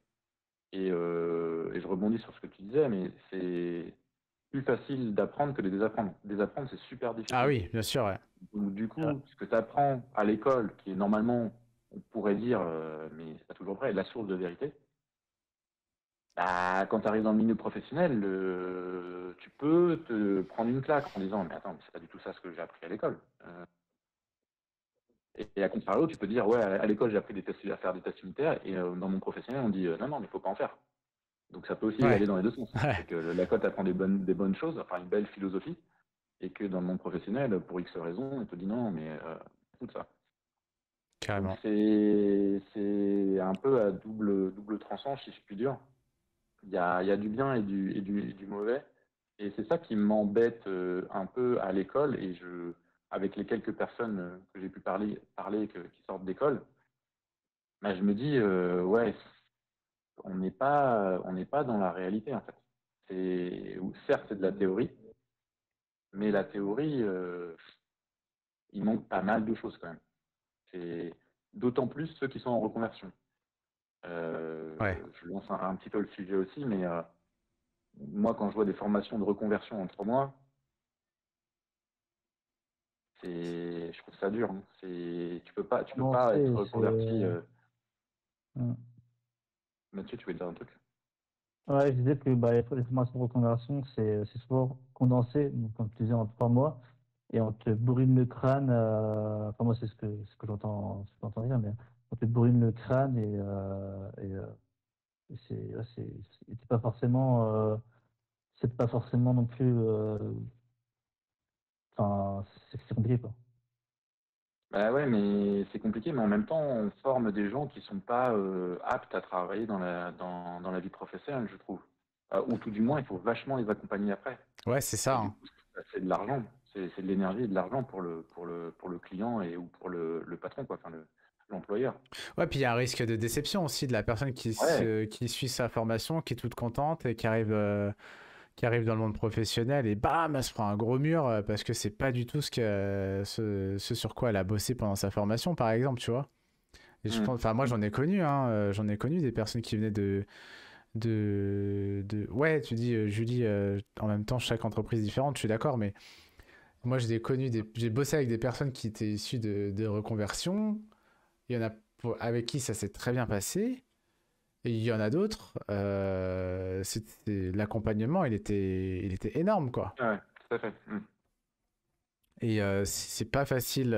Et je rebondis sur ce que tu disais, mais c'est plus facile d'apprendre que de désapprendre. Désapprendre, c'est super ah difficile. oui, bien sûr, ouais. Donc, du coup, ce que tu apprends à l'école, qui est normalement, on pourrait dire, mais c'est pas toujours vrai, la source de vérité, bah, quand tu arrives dans le milieu professionnel, tu peux te prendre une claque en disant, mais attends, mais c'est pas du tout ça ce que j'ai appris à l'école. Et à contrario, tu peux dire, ouais, à l'école, j'ai appris à faire des tests unitaires, et dans mon professionnel, on dit, non, non, mais il faut pas en faire. Donc ça peut aussi Ouais, aller dans les deux sens. ouais, C'est que la cote apprend des bonnes choses, enfin une belle philosophie, et que dans le monde professionnel, pour X raisons, on te dit non, mais écoute ça. Donc carrément. c'est un peu à double tranchant, si je puis dire. Il y a du bien et du mauvais. Et c'est ça qui m'embête un peu à l'école, avec les quelques personnes que j'ai pu parler qui sortent d'école, bah, je me dis, ouais, on n'est pas dans la réalité, en fait. Certes, c'est de la théorie, mais la théorie, il manque pas mal de choses quand même. C'est d'autant plus ceux qui sont en reconversion. Ouais. Je lance un petit peu le sujet aussi, mais moi, quand je vois des formations de reconversion en 3 mois, je trouve ça dur. Hein. Tu peux Bon, pas être c'est... reconverti. Hmm. Mathieu, tu veux dire un truc? Ouais, je disais que bah, les formations de reconversion, c'est souvent condensé, donc, comme tu disais, en 3 mois, et on te bourrine le crâne. Enfin, moi, c'est ce que j'entends dire, mais on te bourrine le crâne et c'est pas forcément non plus. Enfin, c'est compliqué, quoi. Bah ouais, mais c'est compliqué, mais en même temps, on forme des gens qui sont pas aptes à travailler dans la vie professionnelle, je trouve. Ou tout du moins, il faut vachement les accompagner après. Ouais, c'est ça, Et du hein. coup, c'est de l'argent. C'est de l'énergie et de l'argent pour le client ou pour le patron, quoi, enfin l'employeur. Ouais, puis il y a un risque de déception aussi de la personne Ouais. qui suit sa formation, qui est toute contente et qui arrive dans le monde professionnel et bam, elle se prend un gros mur parce que c'est pas du tout ce sur quoi elle a bossé pendant sa formation, par exemple, tu vois. Et je pense, Mm. enfin, moi j'en ai connu, hein, j'en ai connu des personnes qui venaient ouais, tu dis, Julie, en même temps, chaque entreprise est différente, je suis d'accord, mais moi j'ai bossé avec des personnes qui étaient issues de reconversion. Il y en a avec qui ça s'est très bien passé. Et il y en a d'autres, l'accompagnement, il était énorme, quoi. Ouais, tout à fait. Mm. Et c'est pas facile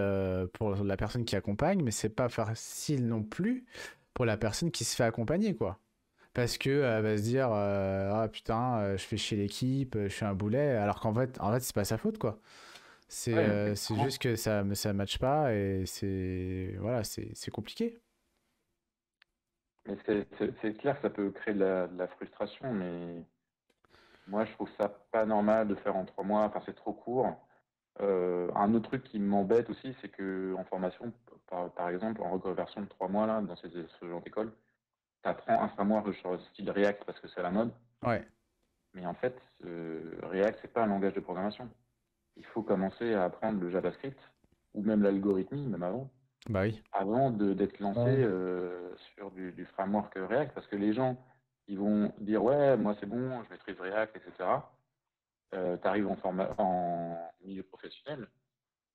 pour la personne qui accompagne, mais c'est pas facile non plus pour la personne qui se fait accompagner, quoi. Parce que elle va se dire ah putain, je fais chier l'équipe, je suis un boulet, alors en fait c'est pas sa faute, quoi. Ouais, C'est clairement. juste que ça matche pas et voilà, c'est compliqué. Mais c'est clair que ça peut créer de la frustration, mais moi, je trouve ça pas normal de faire en 3 mois. Enfin, c'est trop court. Un autre truc qui m'embête aussi, c'est que en formation, par exemple, en reconversion de 3 mois, là, dans ce genre d'école, tu apprends un framework sur style React parce que c'est la mode. Ouais, Mais en fait, React, c'est pas un langage de programmation. Il faut commencer à apprendre le JavaScript ou même l'algorithmie, même bah oui. avant d'être lancé Ouais. sur du framework React. Parce que les gens, ils vont dire, ouais, moi c'est bon, je maîtrise React, etc. Tu arrives en milieu professionnel,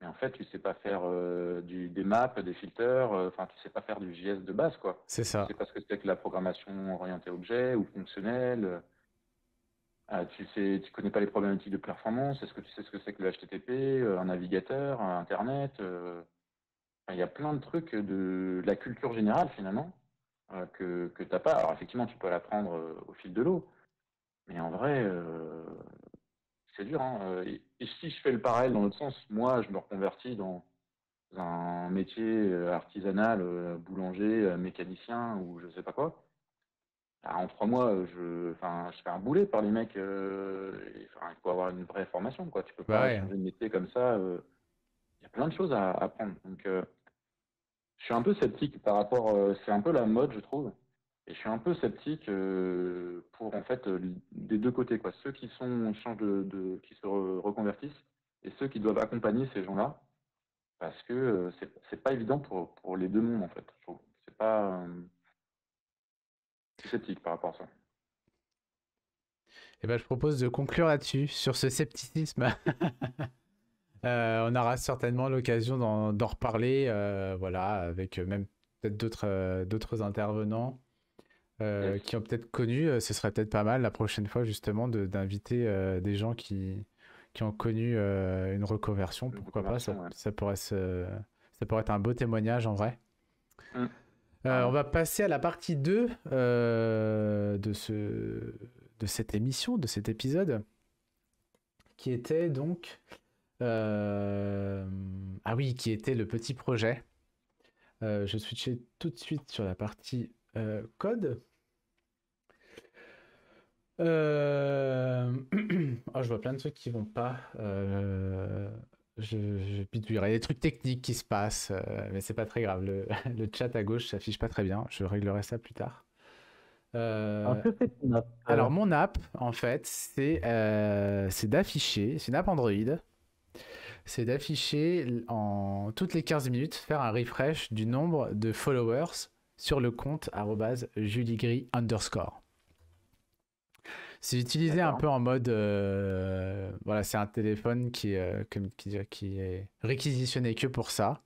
mais en fait, tu sais pas faire des maps, des filters, enfin, tu sais pas faire du JS de base, quoi. C'est Tu ça. sais pas ce que c'est que la programmation orientée objet ou fonctionnelle. Tu connais pas les problématiques de performance. Est-ce que tu sais ce que c'est que le HTTP, un navigateur, un Internet enfin, il y a plein de trucs de la culture générale, finalement, que t'as pas. Alors, effectivement, tu peux l'apprendre au fil de l'eau, mais en vrai, c'est dur. Hein. Et si je fais le parallèle dans l'autre sens, moi, je me reconvertis dans un métier artisanal, boulanger, mécanicien ou je sais pas quoi. Ah, en 3 mois, enfin, je fais un boulet par les mecs. Enfin, il faut avoir une vraie formation, quoi. Tu peux Bah pas ouais. changer de métier comme ça. Il y a plein de choses à apprendre. Donc, je suis un peu sceptique par rapport. C'est un peu la mode, je trouve. Et je suis un peu sceptique pour en fait des deux côtés, quoi. Ceux qui changent qui se reconvertissent et ceux qui doivent accompagner ces gens-là, parce que c'est pas évident pour les deux mondes en fait. Je trouve. C'est pas. Je suis sceptique par rapport à ça. Et ben, je propose de conclure là-dessus, sur ce scepticisme. On aura certainement l'occasion d'en reparler, voilà, avec même peut-être d'autres intervenants Yes. qui ont peut-être connu. Ce serait peut-être pas mal la prochaine fois justement d'inviter des gens qui ont connu une reconversion. Une Pourquoi pas, reconversion, ouais. ça pourrait être un beau témoignage en vrai. Hum, On carrément. va passer à la partie 2 de cette émission, de cet épisode, qui était donc ah oui, qui était le petit projet. Je switchais tout de suite sur la partie code. Oh, je vois plein de trucs qui vont pas. Je bidouillerai. Il y a des trucs techniques qui se passent, mais c'est pas très grave. Le chat à gauche s'affiche pas très bien. Je réglerai ça plus tard. Alors, que fait ton app? Alors, mon app, en fait, c'est d'afficher, c'est une app Android, c'est d'afficher en toutes les 15 minutes, faire un refresh du nombre de followers sur le compte @juligris_. C'est utilisé un D'accord. peu en mode, voilà, c'est un téléphone qui est réquisitionné que pour ça.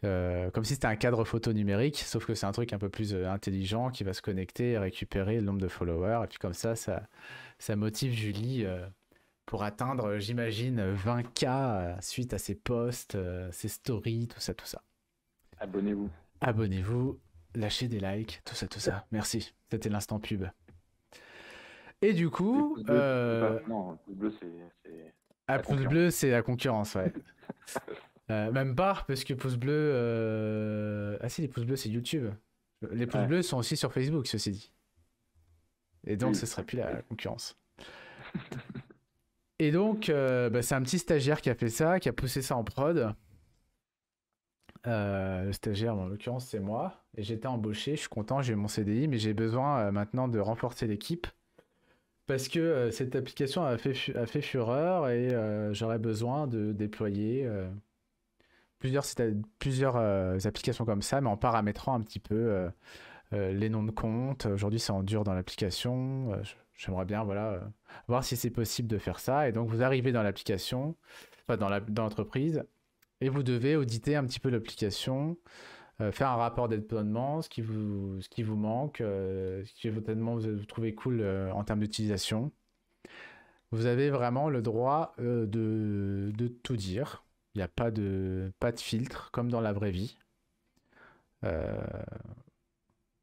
Comme si c'était un cadre photo numérique, sauf que c'est un truc un peu plus intelligent qui va se connecter et récupérer le nombre de followers. Et puis comme ça motive Julie pour atteindre, j'imagine, 20K suite à ses posts, ses stories, tout ça, tout ça. Abonnez-vous. Abonnez-vous, lâchez des likes, tout ça, tout ça. Merci. C'était l'instant pub. Et du Les coup, pouces bleus, c'est pas... Non, le pouce bleu, c'est la pouce concurrence. bleu, c'est la concurrence, ouais. Même pas, parce que pouce bleu. Ah si, les pouces bleus, c'est YouTube. Les pouces Ouais. bleus sont aussi sur Facebook, ceci dit. Et donc, Oui. ce serait plus la concurrence. Et donc, c'est un petit stagiaire qui a fait ça, qui a poussé ça en prod. Le stagiaire, en l'occurrence, c'est moi. Et j'étais embauché, je suis content, j'ai eu mon CDI, mais j'ai besoin maintenant de renforcer l'équipe. Parce que cette application a fait fureur et j'aurais besoin de déployer plusieurs applications comme ça, mais en paramétrant un petit peu les noms de compte. Aujourd'hui, c'est en dur dans l'application. J'aimerais bien voir si c'est possible de faire ça. Et donc, vous arrivez dans l'application, enfin dans l'entreprise, et vous devez auditer un petit peu l'application, faire un rapport de déploiement, ce qui vous manque, ce que vous trouvez cool en termes d'utilisation. Vous avez vraiment le droit de tout dire. Il n'y a pas de filtre, comme dans la vraie vie. Euh,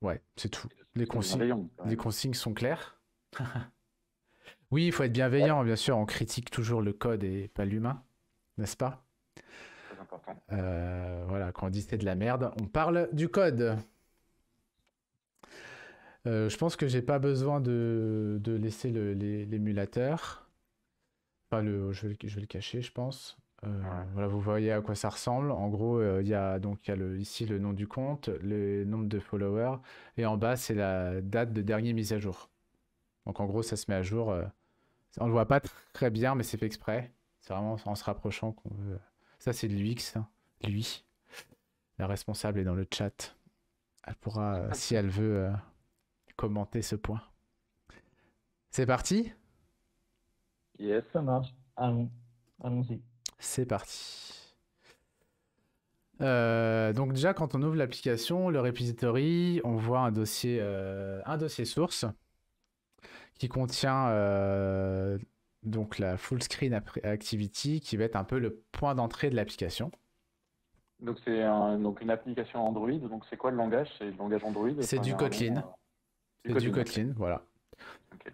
ouais, c'est tout. Les C'est consignes, bienveillant, quand les même. consignes sont claires. Oui, il faut être bienveillant, bien sûr. On critique toujours le code et pas l'humain, n'est-ce pas? Très important. Voilà, quand on dit c'est de la merde, on parle du code. Je pense que j'ai pas besoin de laisser l'émulateur. Pas je vais le cacher, je pense. Ouais. Voilà, vous voyez à quoi ça ressemble. En gros, ici le nom du compte, le nombre de followers, et en bas, c'est la date de dernière mise à jour. Donc en gros, ça se met à jour. On le voit pas très bien, mais c'est fait exprès. C'est vraiment en se rapprochant qu'on veut. Ça, c'est de l'UX, hein. Lui. La responsable est dans le chat. Elle pourra, si elle veut, commenter ce point. C'est parti? Yes. Ça marche. Allons-y. C'est parti. Donc déjà, quand on ouvre l'application, le repository, on voit un dossier source qui contient donc la full screen activity, qui va être un peu le point d'entrée de l'application. Donc c'est donc une application Android. Donc c'est quoi le langage? C'est le langage Android? C'est Enfin, il y du a un Kotlin. nom, C'est du ok. Kotlin, voilà. Ok.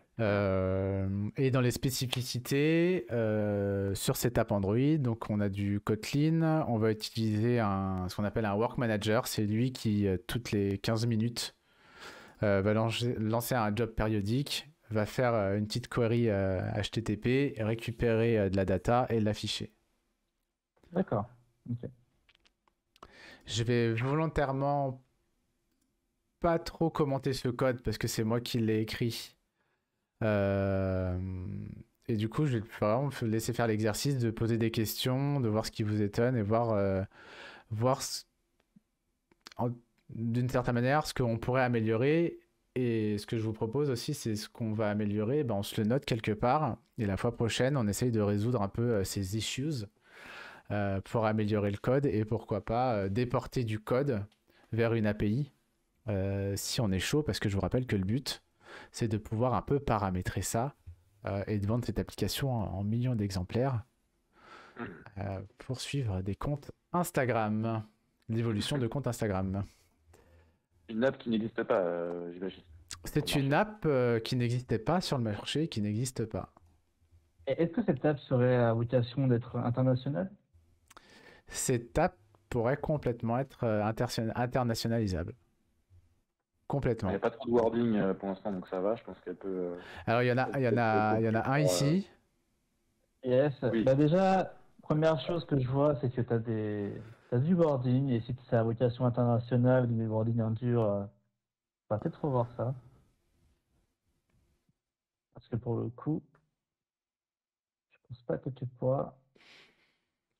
Et dans les spécificités, sur cette app Android, donc on a du Kotlin, on va utiliser ce qu'on appelle un Work Manager. C'est lui qui, toutes les 15 minutes, va lancer un job périodique, va faire une petite query HTTP, récupérer de la data et l'afficher. D'accord. Ok. Je vais volontairement pas trop commenter ce code parce que c'est moi qui l'ai écrit. Et du coup, je vais vraiment vous laisser faire l'exercice de poser des questions, de voir ce qui vous étonne et voir d'une certaine manière ce qu'on pourrait améliorer. Et ce que je vous propose aussi, c'est ce qu'on va améliorer, on se le note quelque part. Et la fois prochaine, on essaye de résoudre un peu ces issues pour améliorer le code et pourquoi pas déporter du code vers une API si on est chaud, parce que je vous rappelle que le but, c'est de pouvoir un peu paramétrer ça et de vendre cette application en millions d'exemplaires pour suivre des comptes Instagram, l'évolution de comptes Instagram. Une app qui n'existe pas, j'imagine. C'est une app qui n'existait pas sur le marché, qui n'existe pas. Et est-ce que cette app serait à vocation d'être internationale? Cette app pourrait complètement être internationalisable. Il Complètement. n'y a pas trop de wording pour l'instant, donc ça va. Je pense qu'elle peut. Alors il y en a un ici. Yes. Oui. Bah déjà, première chose que je vois, c'est que t'as du wording, et si c'est à vocation internationale, du wording en dur, va peut-être revoir ça. Parce que pour le coup, je pense pas que tu pourras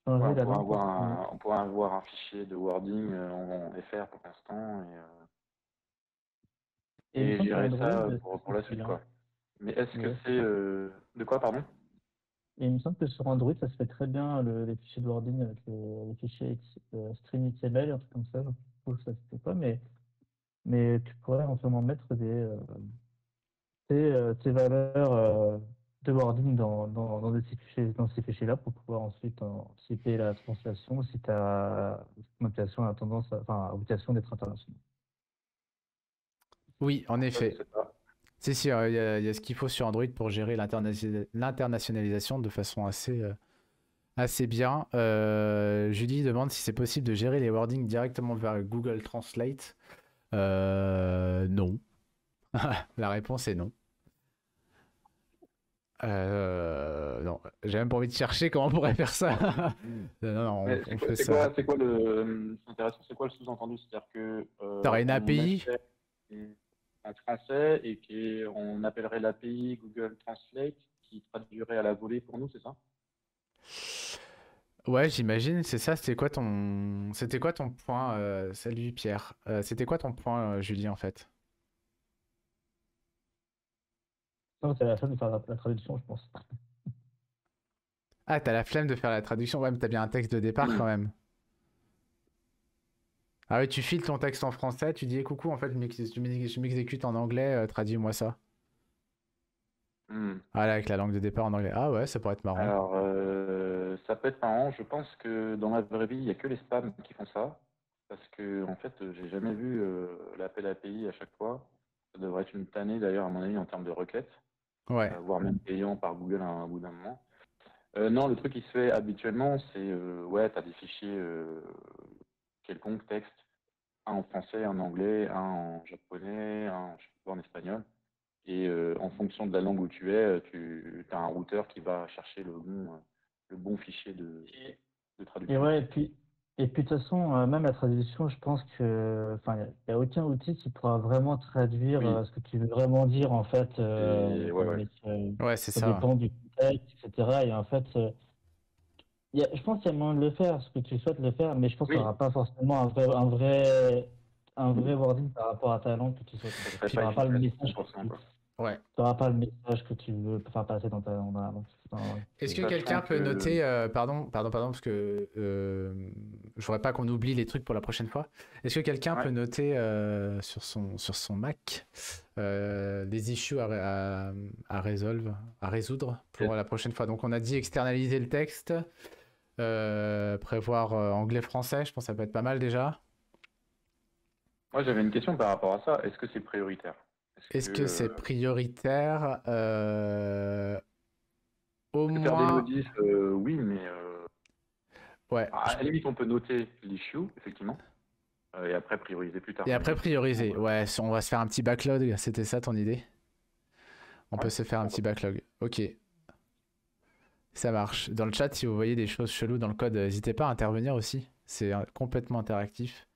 Ouais, changer la langue pour on pourra avoir un fichier de wording en FR pour l'instant Et il me et semble sur gérer Android, ça c'est pour la suite, facile, hein. quoi. Mais est-ce que Ouais, c'est... De quoi, pardon? et il me semble que sur Android, ça se fait très bien, les fichiers de wording avec les fichiers string XML, un truc comme ça. Je trouve que ça se fait pas, mais tu pourrais éventuellement mettre tes valeurs de wording dans ces fichiers-là pour pouvoir ensuite anticiper la translation si ta notation a tendance enfin, à vocation d'être internationale. Oui, en Ça, je effet. sais pas. C'est sûr, il y a ce qu'il faut sur Android pour gérer l'internationalisation de façon assez bien. Julie demande si c'est possible de gérer les wordings directement vers Google Translate. Non. La réponse est non. Non, j'ai même pas envie de chercher comment on pourrait faire ça. Non, non, Mais on fait ça. c'est quoi le... C'est intéressant, c'est quoi le sous-entendu? C'est-à-dire que T'aurais une on API? mettrait en français et qu'on appellerait l'API Google Translate qui traduirait à la volée pour nous, c'est ça? Ouais, j'imagine, c'est ça. C'était quoi ton point? Salut Pierre. C'était quoi ton point, Julie, en fait? Non, c'est la fin de faire la traduction, je pense. Ah, t'as la flemme de faire la traduction. Ouais, mais t'as bien un texte de départ quand même. Ah oui, tu files ton texte en français, tu dis, eh, coucou, en fait, je m'exécute en anglais, traduis-moi ça. Hmm. Ah là, avec la langue de départ en anglais. Ah ouais, ça pourrait être marrant. Alors, ça peut être marrant. Je pense que dans la vraie vie, il n'y a que les spams qui font ça. Parce que, en fait, j'ai jamais vu l'appel API à chaque fois. Ça devrait être une tannée, d'ailleurs, à mon avis, en termes de requêtes, Ouais. voire même payant par Google à un bout d'un moment. Non, le truc qui se fait habituellement, c'est, ouais, tu as des fichiers quelconques, texte, un en français, un en anglais, un en japonais, un je sais pas, en espagnol. Et en fonction de la langue où tu es, tu as un routeur qui va chercher le bon fichier de Et traduction. ouais, et puis de toute façon, même la traduction, je pense que, enfin, il y a aucun outil qui pourra vraiment traduire Oui, ce que tu veux vraiment dire, en fait, et ouais, ouais. avec, Ouais, c'est ça ça. dépend du contexte, etc. Et en fait, je pense qu'il y a moyen de le faire, ce que tu souhaites le faire, mais je pense qu'il n'y Oui, aura pas forcément un vrai wording par rapport à ta langue que tu souhaites, en ça fait. serait Tu pas n'auras pas le efficace à message que 100%, tu, quoi. Ouais. t'auras pas le message que tu veux faire passer dans la langue. Est-ce que Sachant quelqu'un peut que, noter, pardon, parce que je voudrais pas qu'on oublie les trucs pour la prochaine fois. Est-ce que quelqu'un ouais, peut noter sur son Mac des issues à résoudre pour la prochaine fois? Donc on a dit externaliser le texte, prévoir anglais-français, je pense que ça peut être pas mal déjà. moi j'avais une question par rapport à ça. Est-ce que c'est prioritaire? Est-ce que Est-ce que c'est prioritaire? Au parce que faire des moins, modifs, oui, mais ouais. à la limite on peut noter l'issue, effectivement, et après prioriser plus tard. Et Mais après effectivement, prioriser. Ouais, on va se faire un petit backlog. C'était ça ton idée? On peut ouais, se faire un pourquoi petit pas. backlog. Ok, ça marche. Dans le chat, si vous voyez des choses cheloues dans le code, n'hésitez pas à intervenir aussi. C'est complètement interactif.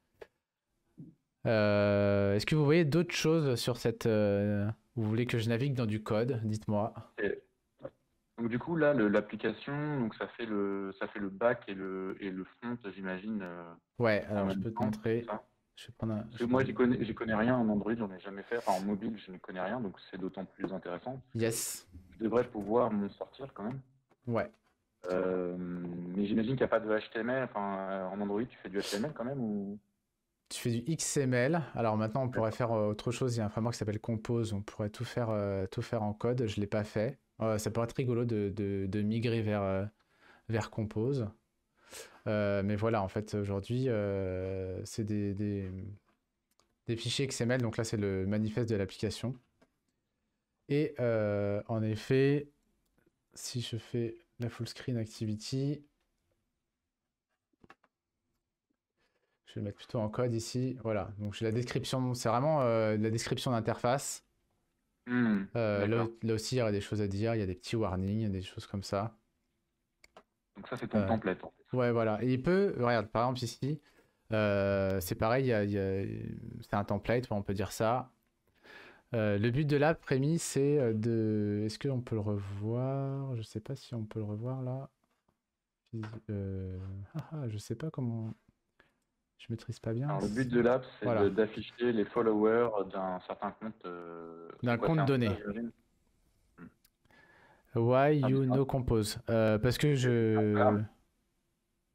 Est-ce que vous voyez d'autres choses sur cette... Vous voulez que je navigue dans du code? Dites-moi. Et- donc du coup là, l'application, donc ça fait le back et le front, j'imagine, Ouais, en alors je même peux te temps, c'est montrer. ça? Je vais prendre un... Parce que moi j'y connais rien en Android, j'en ai jamais fait. Enfin en mobile, je ne connais rien, donc c'est d'autant plus intéressant parce que Yes. je devrais pouvoir m'en sortir quand même. Ouais. Mais j'imagine qu'il n'y a pas de HTML. Enfin, en Android, tu fais du HTML quand même ou... Tu fais du XML. Alors maintenant, on pourrait D'accord. faire autre chose. Il y a un framework qui s'appelle Compose. On pourrait tout faire en code. Je ne l'ai pas fait. Ça pourrait être rigolo de migrer vers Compose. Mais voilà, en fait, aujourd'hui, c'est des fichiers XML. Donc là, c'est le manifeste de l'application. Et en effet, si je fais la full screen activity, je vais le mettre plutôt en code ici. Voilà, donc j'ai la description. C'est vraiment la description d'interface. Là, D'accord. là aussi, il y aurait des choses à dire. Il y a des petits warnings, des choses comme ça. Donc ça, c'est ton Euh, template, en fait. ouais, voilà. Et il peut, regarde, par exemple ici, c'est pareil, c'est un template, on peut dire ça. Le but de l'app, Rémi, c'est de... Est-ce qu'on peut le revoir? Je sais pas si on peut le revoir là. Je sais pas comment... Je maîtrise pas bien. Alors, le but de l'app, c'est Voilà. d'afficher les followers d'un certain compte. D'un c'est quoi, compte c'est donné. Insta, j'imagine. Why Ah, you mais- no compose? Parce que je...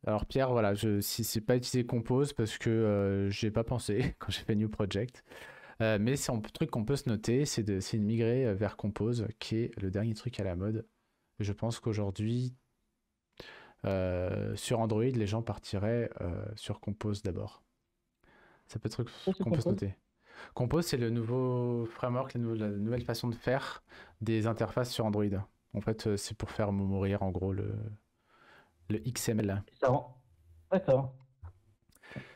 Alors Pierre, voilà, si c'est pas utilisé compose parce que j'ai pas pensé quand j'ai fait New Project. Mais c'est un truc qu'on peut se noter, c'est de migrer vers Compose, qui est le dernier truc à la mode. Je pense qu'aujourd'hui, sur Android, les gens partiraient sur Compose d'abord. Ça peut être un truc Ça, c'est qu'on peut se Compose. noter. Compose, c'est le nouveau framework, la nouvelle façon de faire des interfaces sur Android. En fait, c'est pour faire mourir en gros le XML. Ça rend. D'accord.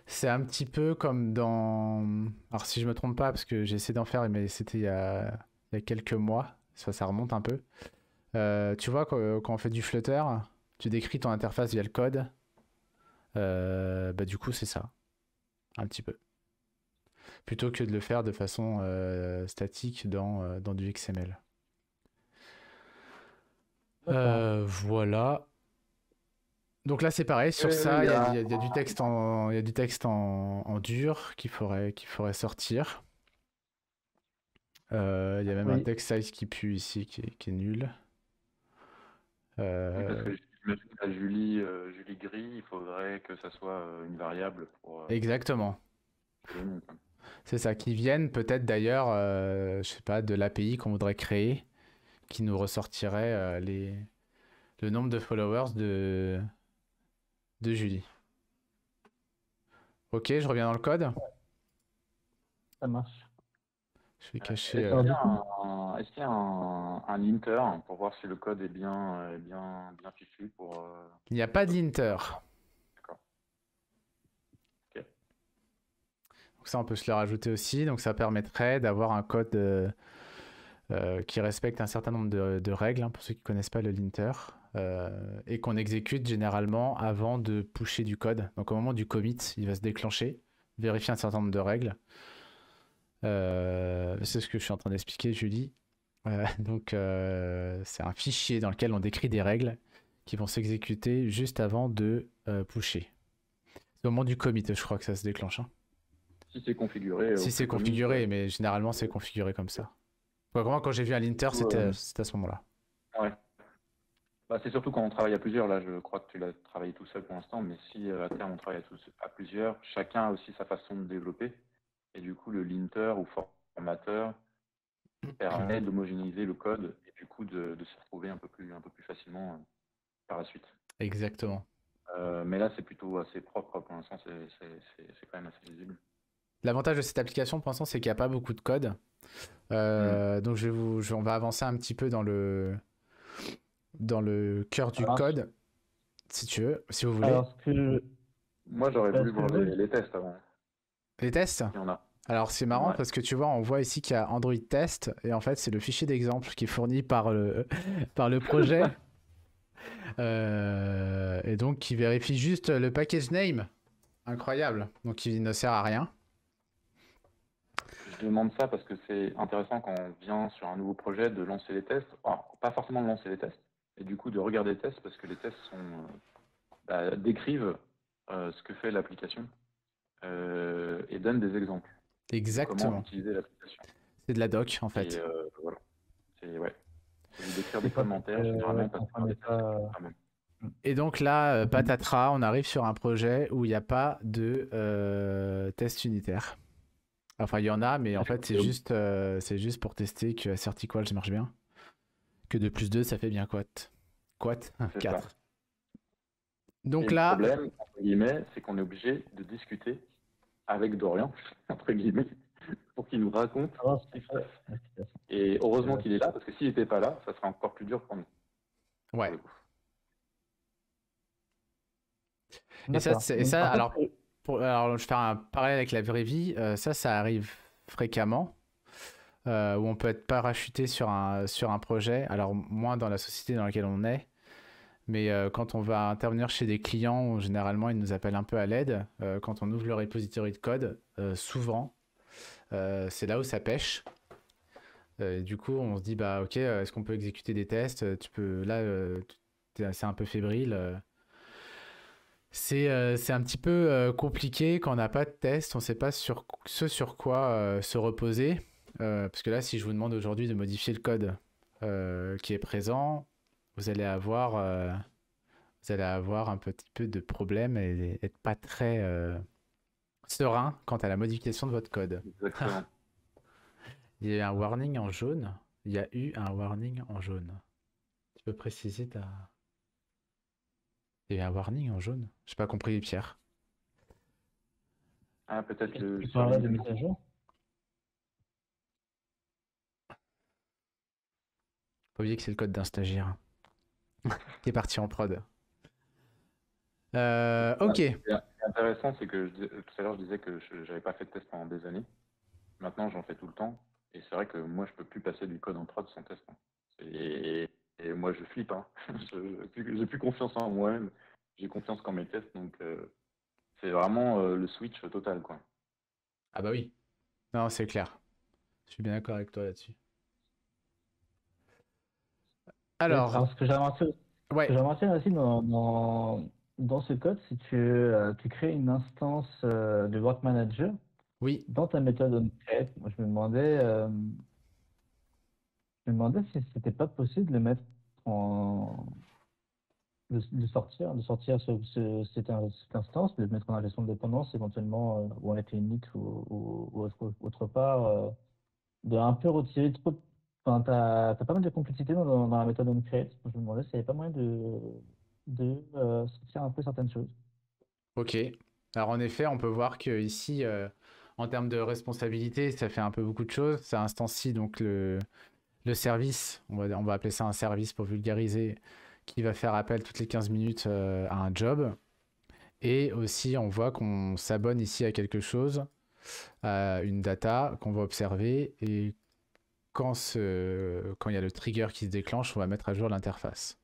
C'est un petit peu comme dans... Alors si je me trompe pas, parce que j'ai essayé d'en faire, mais c'était il y a quelques mois, ça remonte un peu. Tu vois, quand on fait du Flutter, tu décris ton interface via le code. Bah, du coup, c'est ça, un petit peu. Plutôt que de le faire de façon statique dans du XML. D'accord. Voilà. Donc là, c'est pareil. Sur ça, il y a du texte il y a du texte en dur qu'il faudrait sortir. Il y a même un Oui. text size qui pue ici, qui est nul. Oui, parce Euh, que j'imagine qu'à Julie Gris, il faudrait que ça soit une variable pour exactement. le nom, quoi. C'est ça, qui viennent peut-être d'ailleurs, je sais pas, de l'API qu'on voudrait créer, qui nous ressortirait le nombre de followers de Julie. Ok, je reviens dans le code. Ça marche. Je vais cacher. Alors, du coup, Est-ce qu'il y a un linter pour voir si le code est bien fichu pour. Il n'y a pas de linter. D'accord. Ok. Donc ça, on peut se le rajouter aussi. Donc ça permettrait d'avoir un code qui respecte un certain nombre de règles, hein, pour ceux qui ne connaissent pas le linter, et qu'on exécute généralement avant de pusher du code. Donc au moment du commit, il va se déclencher, vérifier un certain nombre de règles. C'est ce que je suis en train d'expliquer, Julie. Donc c'est un fichier dans lequel on décrit des règles qui vont s'exécuter juste avant de pusher. C'est au moment du commit, je crois que ça se déclenche, hein. Si c'est configuré. Si c'est configuré, mais généralement c'est configuré comme ça. Moi, quand j'ai vu un linter, c'était à ce moment-là. Ouais. Bah, c'est surtout quand on travaille à plusieurs. Là, je crois que tu l'as travaillé tout seul pour l'instant, mais si à terme on travaille à plusieurs, chacun a aussi sa façon de développer. Et du coup, le linter ou formateur permet d'homogénéiser le code et du coup de se retrouver un peu plus facilement par la suite. Exactement. Mais là, c'est plutôt assez propre pour l'instant, c'est quand même assez visible. L'avantage de cette application, pour l'instant, c'est qu'il n'y a pas beaucoup de code. Donc, on va avancer un petit peu dans le cœur du code, si tu veux, si vous voulez. alors, Moi, j'aurais voulu voir les tests avant. Les tests? Il y en a. Alors, c'est marrant Ouais. parce que tu vois, on voit ici qu'il y a Android Test, et en fait, c'est le fichier d'exemple qui est fourni par par le projet. Et donc, qui vérifie juste le package name. Incroyable. Donc, il ne sert à rien. Je demande ça parce que c'est intéressant quand on vient sur un nouveau projet de lancer les tests. Enfin, pas forcément de lancer les tests, et du coup de regarder les tests parce que les tests décrivent ce que fait l'application et donnent des exemples. Exactement. Comment utiliser l'application. C'est de la doc, en fait. Et voilà. Ouais. Au lieu d'écrire des commentaires, généralement, parce qu'on des tests. Et donc là, patatras, on arrive sur un projet où il n'y a pas de test unitaire. Enfin, il y en a, mais en fait, c'est juste pour tester que Assertiqual, ça marche bien. Que 2 plus 2, ça fait bien quoi? 4. Donc et là... le problème, entre guillemets, c'est qu'on est obligé de discuter avec Dorian, entre guillemets, pour qu'il nous raconte ce qui se passe. Et heureusement qu'il est là, parce que s'il n'était pas là, ça serait encore plus dur pour nous. Ouais. Et ça, alors, alors, je vais faire un parallèle avec la vraie vie. Ça arrive fréquemment, où on peut être parachuté sur un projet. Alors, moins dans la société dans laquelle on est, mais quand on va intervenir chez des clients, généralement, ils nous appellent un peu à l'aide. Quand on ouvre le repository de code, souvent, c'est là où ça pêche. Et du coup, on se dit, bah ok, est-ce qu'on peut exécuter des tests? Tu peux, là, c'est un peu fébrile. C'est un petit peu compliqué quand on n'a pas de test, on ne sait pas sur ce sur quoi se reposer. Parce que là, si je vous demande aujourd'hui de modifier le code qui est présent, vous allez avoir, euh, vous allez avoir un petit peu de problème et être pas très serein quant à la modification de votre code. Exactement. Il y a eu un warning en jaune. Il y a eu un warning en jaune. Tu peux préciser ta... Il y a eu un warning en jaune? J'ai pas compris, Pierre. Ah, peut-être Tu sur parlais de LinkedIn. mise à jour? Faut oublier que c'est le code d'un stagiaire qui est parti en prod. Ok. Ce qui est intéressant, c'est que tout à l'heure, je disais que je n'avais pas fait de test pendant des années. Maintenant, j'en fais tout le temps. Et c'est vrai que moi, je peux plus passer du code en prod sans test, hein. Et moi, je flippe, hein. J'ai plus confiance en moi-même. J'ai confiance qu'en mes tests. Donc, c'est vraiment le switch total, quoi. Ah bah oui. Non, c'est clair. Je suis bien d'accord avec toi là-dessus. Alors, Alors, ce que ouais, j'ai remarqué aussi dans ce code, c'est que tu crées une instance de Work Manager oui. dans ta méthode onCreate. Moi, je me demandais si c'était pas possible de le mettre en, de sortir cette instance, de le mettre en gestion de dépendance éventuellement, ou en init ou autre part, de un peu retirer trop. Enfin, t'as pas mal de complexité dans la méthode onCreate. Je me demandais s'il n'y avait pas moyen de sortir un peu certaines choses. Ok. Alors en effet, on peut voir que ici, en termes de responsabilité, ça fait un peu beaucoup de choses. Ça instancie donc le service, on va appeler ça un service pour vulgariser, qui va faire appel toutes les 15 minutes à un job. Et aussi, on voit qu'on s'abonne ici à quelque chose, à une data qu'on va observer. Et quand il y a le trigger qui se déclenche, on va mettre à jour l'interface.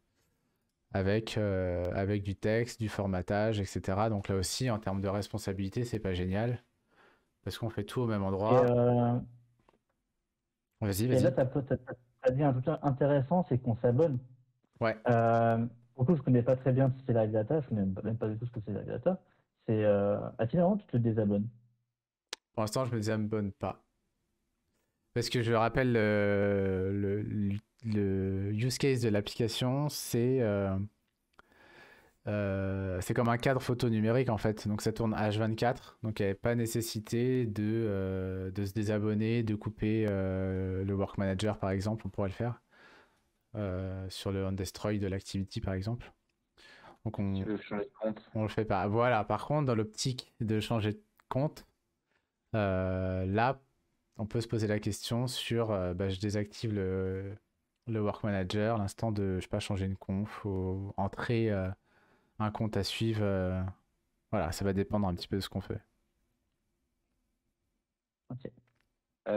Avec du texte, du formatage, etc. Donc là aussi, en termes de responsabilité, c'est pas génial. Parce qu'on fait tout au même Et, endroit. Vas-y, et là, vas-y. t'as dit un truc intéressant, c'est qu'on s'abonne. Ouais. Pour le coup, je connais pas très bien ce que c'est Live Data, je connais même pas du tout ce que c'est Live Data. C'est à quel moment tu te désabonnes? Pour l'instant, je me désabonne pas. Parce que je rappelle, le use case de l'application, c'est comme un cadre photo numérique en fait. Donc ça tourne H24. Donc il n'y avait pas nécessité de se désabonner, de couper le Work Manager par exemple. On pourrait le faire sur le Undestroy de l'Activity par exemple. Donc Tu veux changer de compte? on le fait pas. Voilà, par contre, dans l'optique de changer de compte, là, on peut se poser la question sur bah, je désactive le Work Manager, l'instant de, je sais pas, changer une conf ou entrer un compte à suivre. Voilà, ça va dépendre un petit peu de ce qu'on fait. Ok.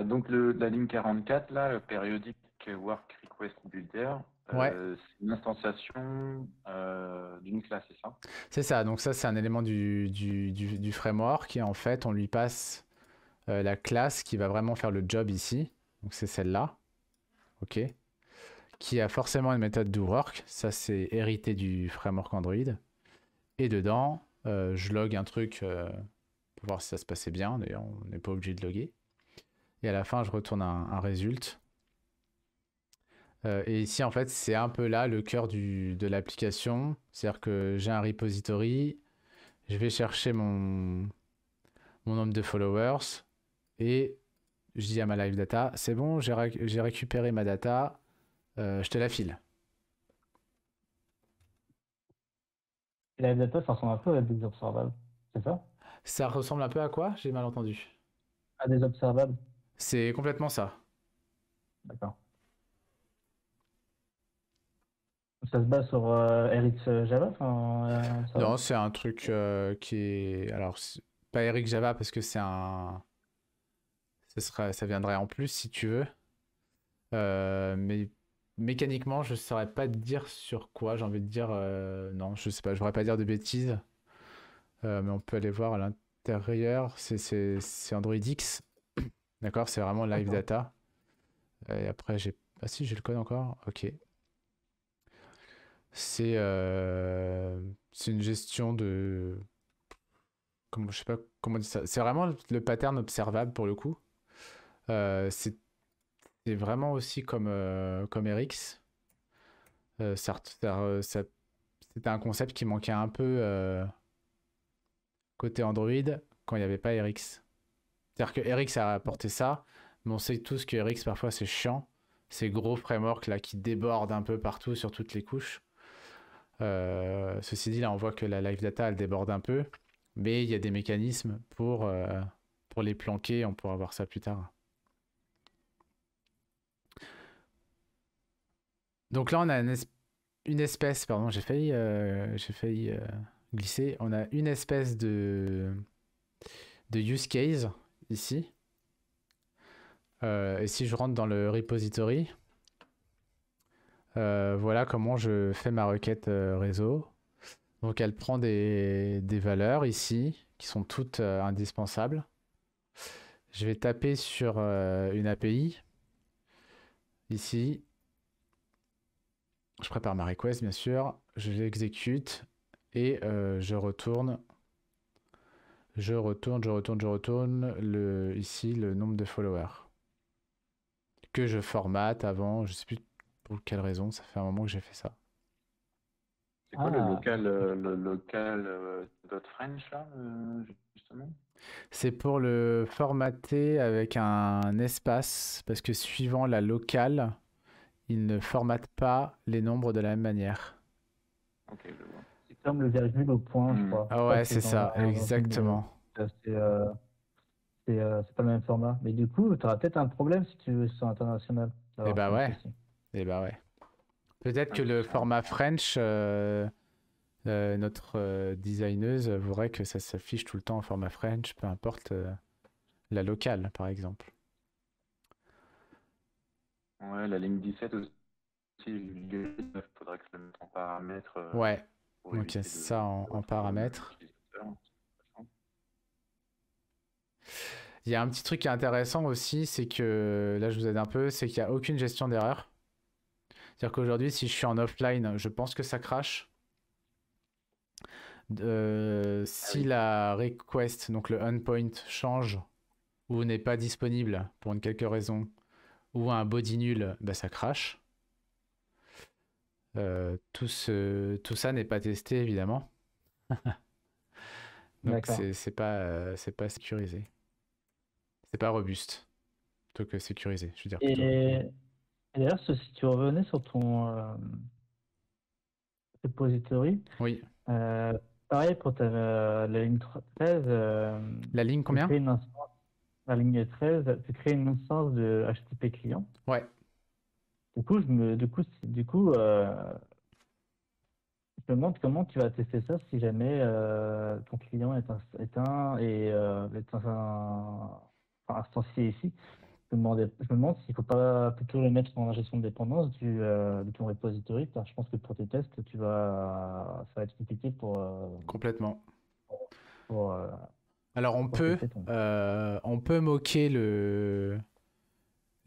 Donc, la ligne 44, là, le Periodic Work Request Builder, Ouais, c'est une instantiation d'une classe, c'est ça? c'est ça. Donc ça, c'est un élément du framework et en fait, on lui passe la classe qui va vraiment faire le job ici. Donc c'est celle-là, ok, qui a forcément une méthode doWork. Ça, c'est hérité du framework Android. Et dedans, je log un truc pour voir si ça se passait bien. D'ailleurs, on n'est pas obligé de loguer. Et à la fin, je retourne un result. Et ici, en fait, c'est un peu là le cœur de l'application. C'est-à-dire que j'ai un repository, je vais chercher mon nombre de followers et je dis à ma live data, c'est bon, j'ai récupéré ma data, je te la file. Et Live Data, ça ressemble un peu à des observables, c'est ça? Ça ressemble un peu à quoi? J'ai mal entendu. À des observables, C'est complètement ça. d'accord. Ça se base sur RX Java, enfin, ça va? Non, c'est un truc qui est... Alors, pas Eric Java parce que c'est un... ça viendrait en plus si tu veux. Mais mécaniquement, je saurais pas te dire sur quoi. J'ai envie de dire... non, je sais pas, je voudrais pas dire de bêtises. Mais on peut aller voir à l'intérieur. C'est Android X. D'accord, c'est vraiment live D'accord. data. Et après, j'ai... Ah si, j'ai le code encore. Ok. C'est une gestion de... Comment, je sais pas comment dire ça. C'est vraiment le pattern observable pour le coup. C'est vraiment aussi comme RX. C'était un concept qui manquait un peu côté Android quand il n'y avait pas RX. C'est-à-dire que RX a apporté ça, mais on sait tous que RX parfois c'est chiant. Ces gros frameworks là qui débordent un peu partout sur toutes les couches. Ceci dit, là on voit que la live data elle déborde un peu, mais il y a des mécanismes pour les planquer. On pourra voir ça plus tard. Donc là on a une espèce, pardon, j'ai failli glisser. On a une espèce de use case ici. Et si je rentre dans le repository, voilà comment je fais ma requête réseau. Donc elle prend des valeurs ici qui sont toutes indispensables. Je vais taper sur une API ici. Je prépare ma request bien sûr. Je l'exécute et je retourne ici le nombre de followers que je formate avant. Je sais plus pour quelle raison. Ça fait un moment que j'ai fait ça. C'est quoi le local .french là, justement? C'est pour le formater avec un espace, parce que suivant la locale, il ne formate pas les nombres de la même manière. Ok, je vois. C'est comme le virgule au point, je crois. Ah ouais, c'est ça, exactement. C'est pas le même format. Mais du coup, tu auras peut-être un problème si tu veux sur international. Et bah French ouais, aussi. et bah ouais. Peut-être que Ouais, le c'est format French, notre designeuse voudrait que ça s'affiche tout le temps en format French, peu importe la locale, par exemple. ouais, la ligne 17 aussi, il faudrait que je le mette en paramètre Ouais, pour donc il y a éviter ça de en retrouver le même paramètres. utilisateur. Il y a un petit truc qui est intéressant aussi, c'est que, là je vous aide un peu, c'est qu'il n'y a aucune gestion d'erreur. C'est-à-dire qu'aujourd'hui, si je suis en offline, je pense que ça crache. Ah Si oui. la request, donc le endpoint, change ou n'est pas disponible pour une quelque raison, ou un body nul, bah ça crache. Tout ça n'est pas testé évidemment. Donc D'accord. c'est pas sécurisé. C'est pas robuste. Plutôt que sécurisé, je veux dire plutôt. Et, et d'ailleurs, si tu revenais sur ton repository, Oui. euh, pareil pour la ligne 13, La ligne tu combien? crées une instance, la ligne 13, tu crées une instance de HTTP client. Ouais. Je me demande comment tu vas tester ça si jamais ton client est instancié ici. Je me demande s'il ne faut pas plutôt le mettre en gestion de dépendance de ton repository, car je pense que pour tes tests, ça va être compliqué Complètement. pour, euh, Alors pour tester ton. on peut moquer le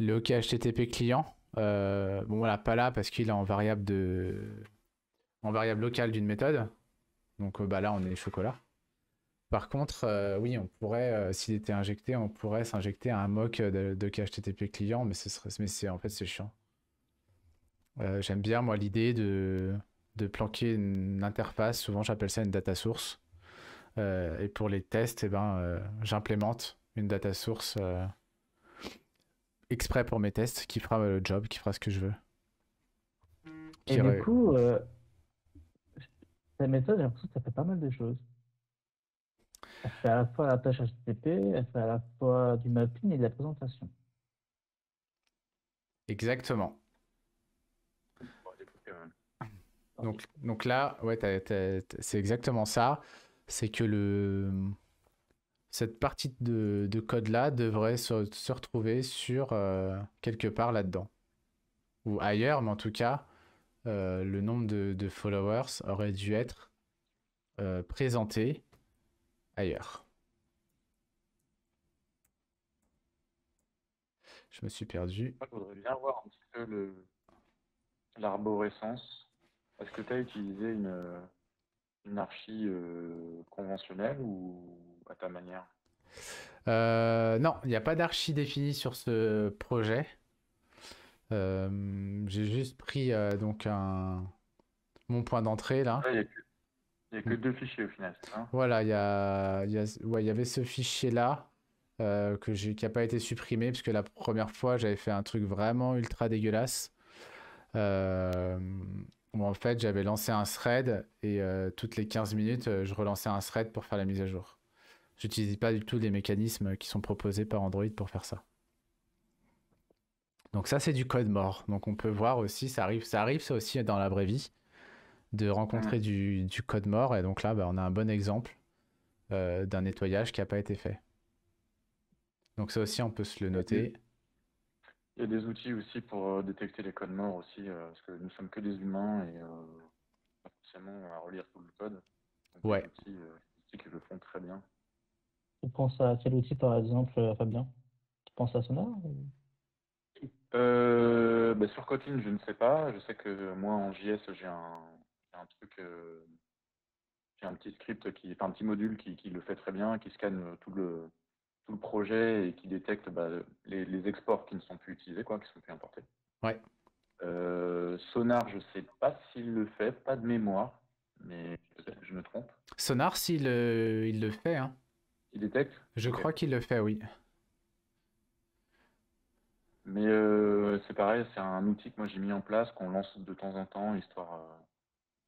hockey HTTP client. Bon voilà, pas là parce qu'il est en variable locale d'une méthode. Donc bah là on est chocolat. Par contre, oui, on pourrait, s'il était injecté, on pourrait s'injecter un mock de HTTP client, mais en fait c'est chiant. J'aime bien moi l'idée de planquer une interface. Souvent j'appelle ça une data source. Et pour les tests, eh ben, j'implémente une data source exprès pour mes tests qui fera le job, qui fera ce que je veux. Et Qui du ré- coup, ta méthode, j'ai l'impression que ça fait pas mal de choses. Elle fait à la fois la tâche HTTP, elle fait à la fois du mapping et de la présentation. Exactement. Bon, des trucs, Donc là, ouais, c'est exactement ça. C'est que cette partie de code-là devrait se retrouver sur quelque part là-dedans. Ou ailleurs, mais en tout cas, le nombre de followers aurait dû être présenté ailleurs. Je me suis perdu. Moi, je voudrais bien voir un petit peu l'arborescence. Est-ce que tu as utilisé une archi conventionnelle ou à ta manière? Non, il n'y a pas d'archi définie sur ce projet. J'ai juste pris donc mon point d'entrée là. Là, il y a que deux fichiers au final, c'est ça? Voilà, ouais, il y avait ce fichier-là qui n'a pas été supprimé parce que la première fois, j'avais fait un truc vraiment ultra dégueulasse. Euh, Où en fait, j'avais lancé un thread et toutes les 15 minutes, je relançais un thread pour faire la mise à jour. J'utilise pas du tout les mécanismes qui sont proposés par Android pour faire ça. Donc ça, c'est du code mort. Donc on peut voir aussi, ça arrive ça aussi dans la vraie vie, de rencontrer Mhm. du code mort. Et donc là, bah, on a un bon exemple d'un nettoyage qui n'a pas été fait. Donc ça aussi, on peut se le Il y a des, noter. il y a des outils aussi pour détecter les codes morts aussi, parce que nous sommes que des humains et pas forcément à relire tout le code. Donc il y a Ouais. des outils qui le font très bien. Tu penses à quel outil, par exemple, Fabien? Tu penses à Sonar Bah, sur Kotlin, je ne sais pas. Je sais que moi en JS, j'ai un truc, j'ai un petit script enfin un petit module qui le fait très bien, qui scanne tout le projet et qui détecte bah, les exports qui ne sont plus utilisés, quoi, qui sont plus importés. Ouais. Sonar, je sais pas s'il le fait, pas de mémoire, mais peut-être que je me trompe. Sonar, il le fait, hein. Il détecte? Je Ok. crois qu'il le fait, oui. Mais c'est pareil, c'est un outil que moi j'ai mis en place, qu'on lance de temps en temps, histoire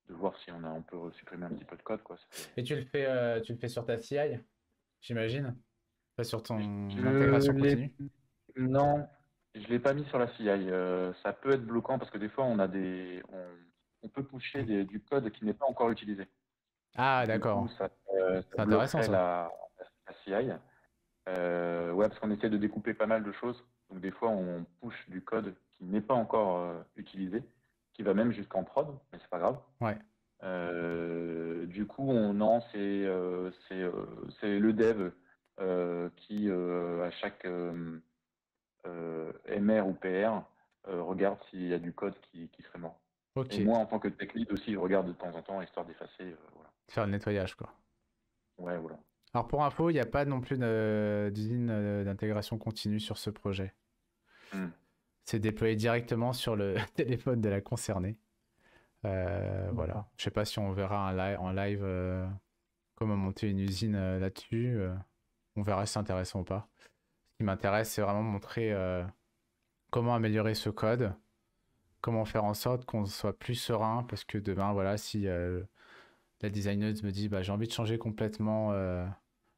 de voir si on peut supprimer un petit peu de code, quoi. Et tu le fais sur ta CI, j'imagine? Pas sur ton Je intégration l'ai, continue? non, je l'ai pas mis sur la CI. Ça peut être bloquant parce que des fois on peut pusher du code qui n'est pas encore utilisé. Ah, Du coup, d'accord. ça C'est intéressant, bloquerait ça. la CI. Ouais, parce qu'on essaie de découper pas mal de choses. Donc des fois, on push du code qui n'est pas encore utilisé, qui va même jusqu'en prod, mais c'est pas grave. Ouais. Du coup, non, c'est le dev qui, à chaque MR ou PR, regarde s'il y a du code qui serait mort. Et Ok. moi, en tant que tech lead aussi, je regarde de temps en temps, histoire d'effacer. Voilà. Faire le nettoyage, quoi. Ouais, voilà. Alors pour info, il n'y a pas non plus d'usine d'intégration continue sur ce projet. Hmm. C'est déployé directement sur le téléphone de la concernée. Voilà. D'accord. Je sais pas si on verra en live comment monter une usine là-dessus. On verra si c'est intéressant ou pas. Ce qui m'intéresse, c'est vraiment montrer comment améliorer ce code, comment faire en sorte qu'on soit plus serein, parce que demain, voilà, si la designeuse me dit, bah, j'ai envie de changer complètement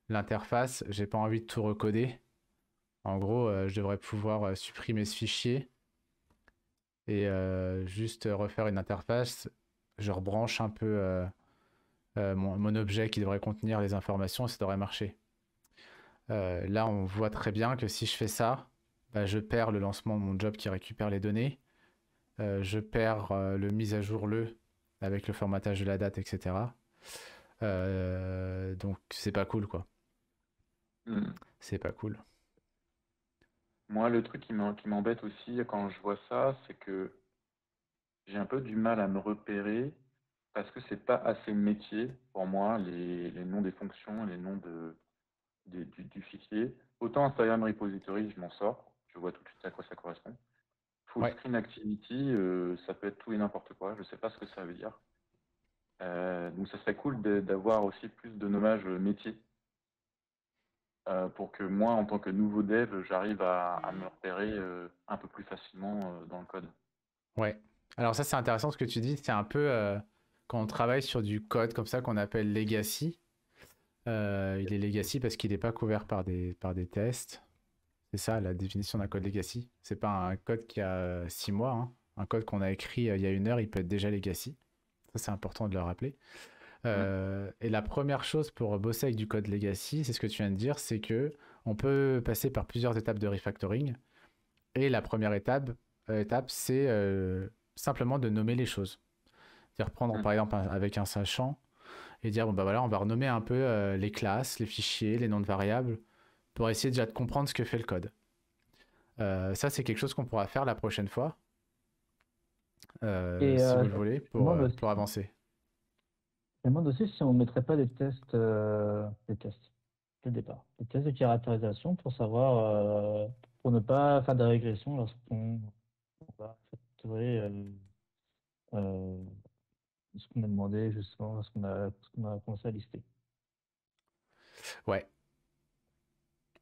l'interface, j'ai pas envie de tout recoder. En gros, je devrais pouvoir supprimer ce fichier et juste refaire une interface. Je rebranche un peu mon objet qui devrait contenir les informations et ça devrait marcher. Là, on voit très bien que si je fais ça, bah, je perds le lancement de mon job qui récupère les données. Je perds le mise à jour avec le formatage de la date, etc. Donc, c'est pas cool, quoi. Hmm. C'est pas cool. Moi, le truc qui m'embête aussi quand je vois ça, c'est que j'ai un peu du mal à me repérer parce que c'est pas assez métier pour moi, les noms des fonctions, les noms du fichier. Autant Instagram Repository, je m'en sors, je vois tout de suite à quoi ça correspond. Full Ouais. Screen Activity, ça peut être tout et n'importe quoi, je sais pas ce que ça veut dire. Donc ça serait cool d'avoir aussi plus de nommage métier pour que moi, en tant que nouveau dev, j'arrive à me repérer un peu plus facilement dans le code. Ouais. Alors ça, c'est intéressant ce que tu dis. C'est un peu quand on travaille sur du code comme ça qu'on appelle legacy. Il est legacy parce qu'il n'est pas couvert par des tests. C'est ça la définition d'un code legacy. C'est pas un code qui a 6 mois, hein. Un code qu'on a écrit il y a 1 heure, il peut être déjà legacy. Ça, c'est important de le rappeler. Mm. Et la première chose pour bosser avec du code legacy, c'est ce que tu viens de dire, c'est que on peut passer par plusieurs étapes de refactoring. Et la première étape c'est simplement de nommer les choses. C'est-à-dire prendre Mm. par exemple avec un sachant et dire bon bah voilà, on va renommer un peu les classes, les fichiers, les noms de variables pour essayer déjà de comprendre ce que fait le code. Ça, c'est quelque chose qu'on pourra faire la prochaine fois, Et si vous le je voulez, me demande aussi, pour avancer. je me demande aussi si on ne mettrait pas des tests dès le départ, des tests de caractérisation pour savoir, pour ne pas faire de régression lorsqu'on on va factorer euh, ce qu'on a demandé justement, ce qu'on a commencé à lister. Ouais.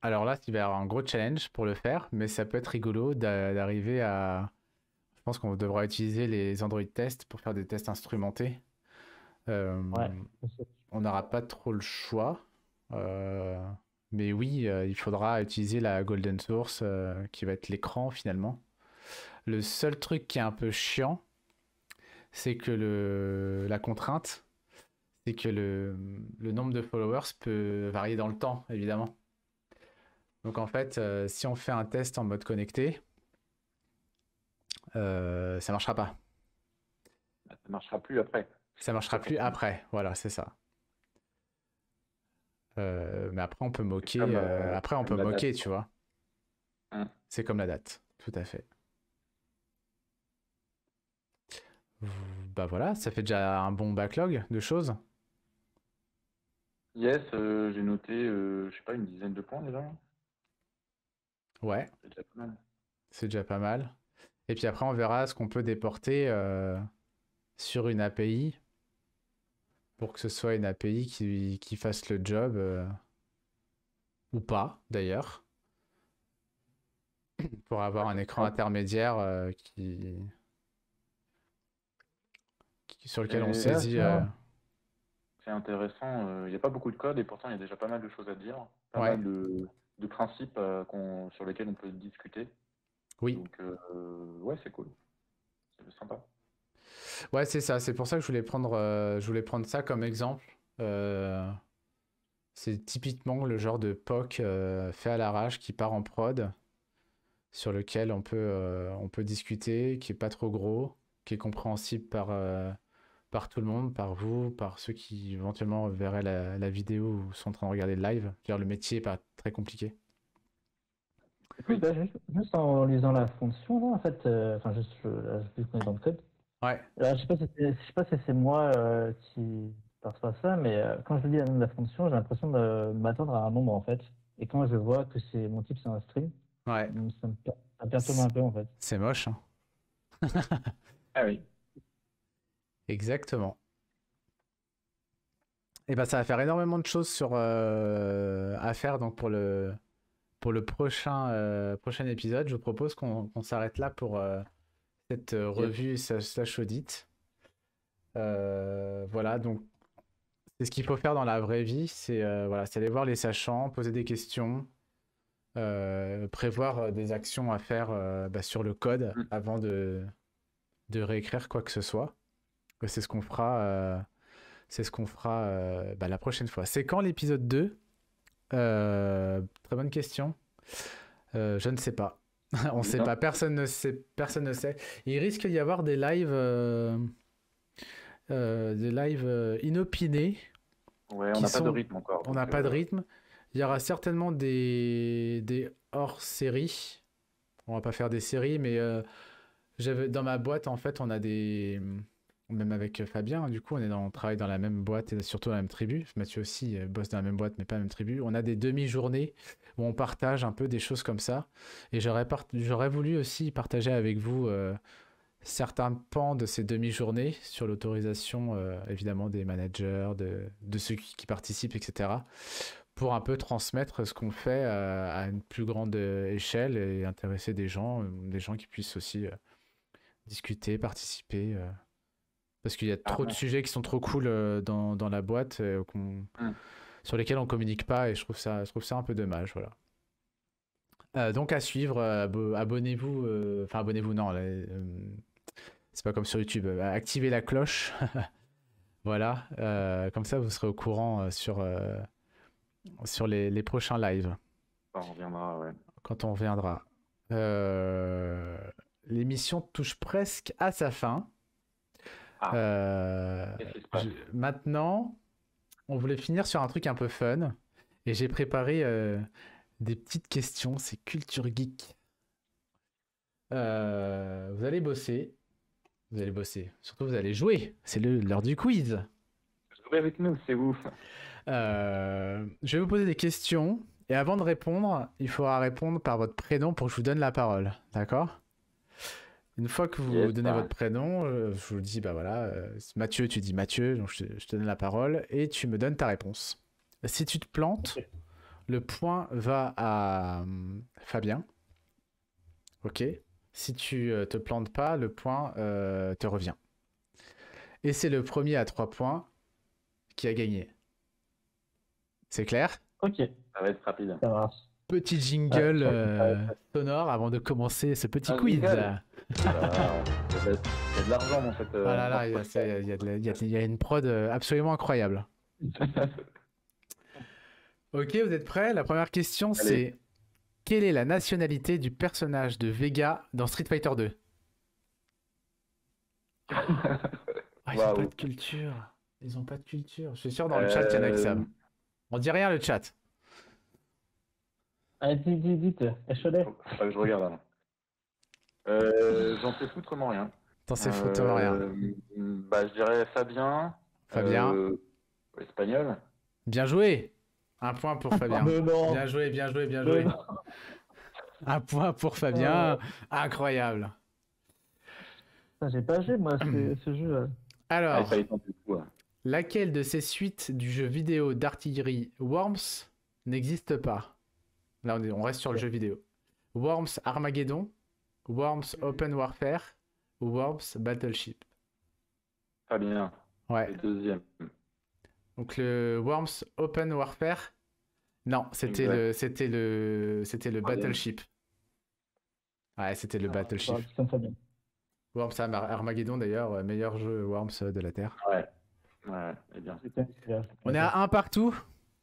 Alors là, il va y avoir un gros challenge pour le faire, mais ça peut être rigolo d'arriver à... Je pense qu'on devra utiliser les Android tests pour faire des tests instrumentés. Euh, Ouais, on n'aura pas trop le choix. Euh, mais oui, il faudra utiliser la Golden Source, qui va être l'écran finalement. Le seul truc qui est un peu chiant, c'est que la contrainte, c'est que le nombre de followers peut varier dans le temps, évidemment. Donc en fait, si on fait un test en mode connecté, ça marchera pas. Ça ne marchera plus après. Ça marchera plus après. Voilà, c'est ça. Mais après, on peut moquer. Après, on peut comme la moquer, date, tu quoi. vois. Hum. C'est comme la date. Tout à fait. Bah voilà, ça fait déjà un bon backlog de choses. Yes, j'ai noté, je sais pas, une dizaine de points déjà. Ouais, C'est déjà pas mal. c'est déjà pas mal. Et puis après, on verra ce qu'on peut déporter sur une API pour que ce soit une API qui fasse le job, ou pas d'ailleurs, pour avoir un écran intermédiaire sur lequel on Et Ouais, saisit. c'est intéressant. Il n'y a pas beaucoup de code et pourtant il y a déjà pas mal de choses à dire, pas Ouais, mal de principes sur lesquels on peut discuter. oui. Donc, ouais, c'est cool. C'est sympa. Ouais, c'est ça. C'est pour ça que je voulais prendre ça comme exemple. Euh, c'est typiquement le genre de POC fait à l'arrache qui part en prod, sur lequel on peut discuter, qui est pas trop gros, qui est compréhensible par tout le monde, par vous, par ceux qui éventuellement verraient la vidéo ou sont en train de regarder le live. Je veux dire, le métier est pas très compliqué. écoute, Oui. bah, juste en lisant la fonction, là, en fait, enfin, juste, là, vu qu'on est dans le code, Ouais, là, je sais pas si c'est moi qui perçois ça, mais quand je lis la nom de la fonction, j'ai l'impression de m'attendre à un nombre, en fait. Et quand je vois que c'est mon type, c'est un string, ouais. ça me perturbe un peu, en fait. C'est moche, hein. Ah oui. Exactement. Et ben ça va faire énormément de choses à faire donc pour le prochain épisode. Je vous propose qu'on s'arrête là pour cette Yes. revue slash audit. Voilà, donc c'est ce qu'il faut faire dans la vraie vie, voilà, c'est aller voir les sachants, poser des questions, prévoir des actions à faire sur le code Mm. avant de réécrire quoi que ce soit. C'est ce qu'on fera, la prochaine fois. C'est quand l'épisode 2? Très bonne question. Je ne sais pas. On ne sait Bien. pas. Personne ne sait. Personne ne sait. Il risque d'y avoir des lives inopinés. Ouais, on Qui n'a pas de sont... rythme encore. On n'a Donc, pas de rythme. Il y aura certainement des hors-séries. On va pas faire des séries, mais dans ma boîte, en fait, on a des... Même avec Fabien, du coup, on travaille dans la même boîte et surtout dans la même tribu. Mathieu aussi bosse dans la même boîte, mais pas la même tribu. On a des demi-journées où on partage un peu des choses comme ça. Et j'aurais voulu aussi partager avec vous certains pans de ces demi-journées sur l'autorisation, évidemment, des managers, de ceux qui participent, etc. Pour un peu transmettre ce qu'on fait à une plus grande échelle et intéresser des gens qui puissent aussi discuter, participer. Parce qu'il y a trop de clairement. sujets qui sont trop cool dans la boîte Mm. sur lesquels on communique pas et je trouve ça un peu dommage. Voilà. Donc à suivre, abonnez-vous, enfin abonnez-vous, non, c'est pas comme sur YouTube, activez la cloche, voilà, comme ça vous serez au courant sur les prochains lives Ça reviendra, ouais. quand on reviendra. Euh, L'émission touche presque à sa fin. Ah, Euh, qu'est-ce qui se passe? Maintenant, on voulait finir sur un truc un peu fun et j'ai préparé des petites questions, c'est culture geek. Vous allez bosser. Vous allez bosser. Surtout, vous allez jouer. C'est l'heure du quiz. Jouez avec nous, c'est vous. Je vais vous poser des questions. Et avant de répondre, il faudra répondre par votre prénom pour que je vous donne la parole. D'accord? Une fois que vous donnez votre prénom, je vous dis, bah voilà, Mathieu, tu dis Mathieu, donc je te donne la parole et tu me donnes ta réponse. Si tu te plantes, le point va à Fabien. Ok? Si tu te plantes pas, le point te revient. Et c'est le premier à 3 points qui a gagné. C'est clair? Ok, Ça va être rapide. ça marche. Petit jingle Ouais, sonore avant de commencer ce petit Un quiz. jingle. Il y a de l'argent dans cette. Ah là là, dans cette- il y a une prod absolument incroyable. Ok, vous êtes prêts? La première question, Allez. c'est quelle est la nationalité du personnage de Vega dans Street Fighter 2? Ah, ils ont Waouh. pas de culture. Ils ont pas de culture. Je suis sûr dans le chat, il y en a qui savent. On dit rien le chat. Allez, dites, Echolet. Faut pas que je regarde là. J'en sais foutrement rien. T'en sais foutre rien. Bah, je dirais Fabien. Fabien. Espagnol. Bien joué. Un point pour Fabien. Mais non. Bien joué, bien joué, bien Mais joué. non. Un point pour Fabien. Incroyable. Putain, j'ai pas joué, moi, ce jeu. Ah, il Alors, fallait tenter le coup. Ouais. laquelle de ces suites du jeu vidéo d'artillerie Worms n'existe pas? Là, on reste sur le jeu vidéo. Worms Armageddon, Worms Open Warfare ou Worms Battleship? Fabien. Ouais. Le deuxième. Donc le Worms Open Warfare, non, c'était le Battleship. Ouais, c'était le Battleship. Comme Fabien. Worms Armageddon d'ailleurs, meilleur jeu Worms de la Terre. Ouais. Ouais, eh bien. On est à un partout.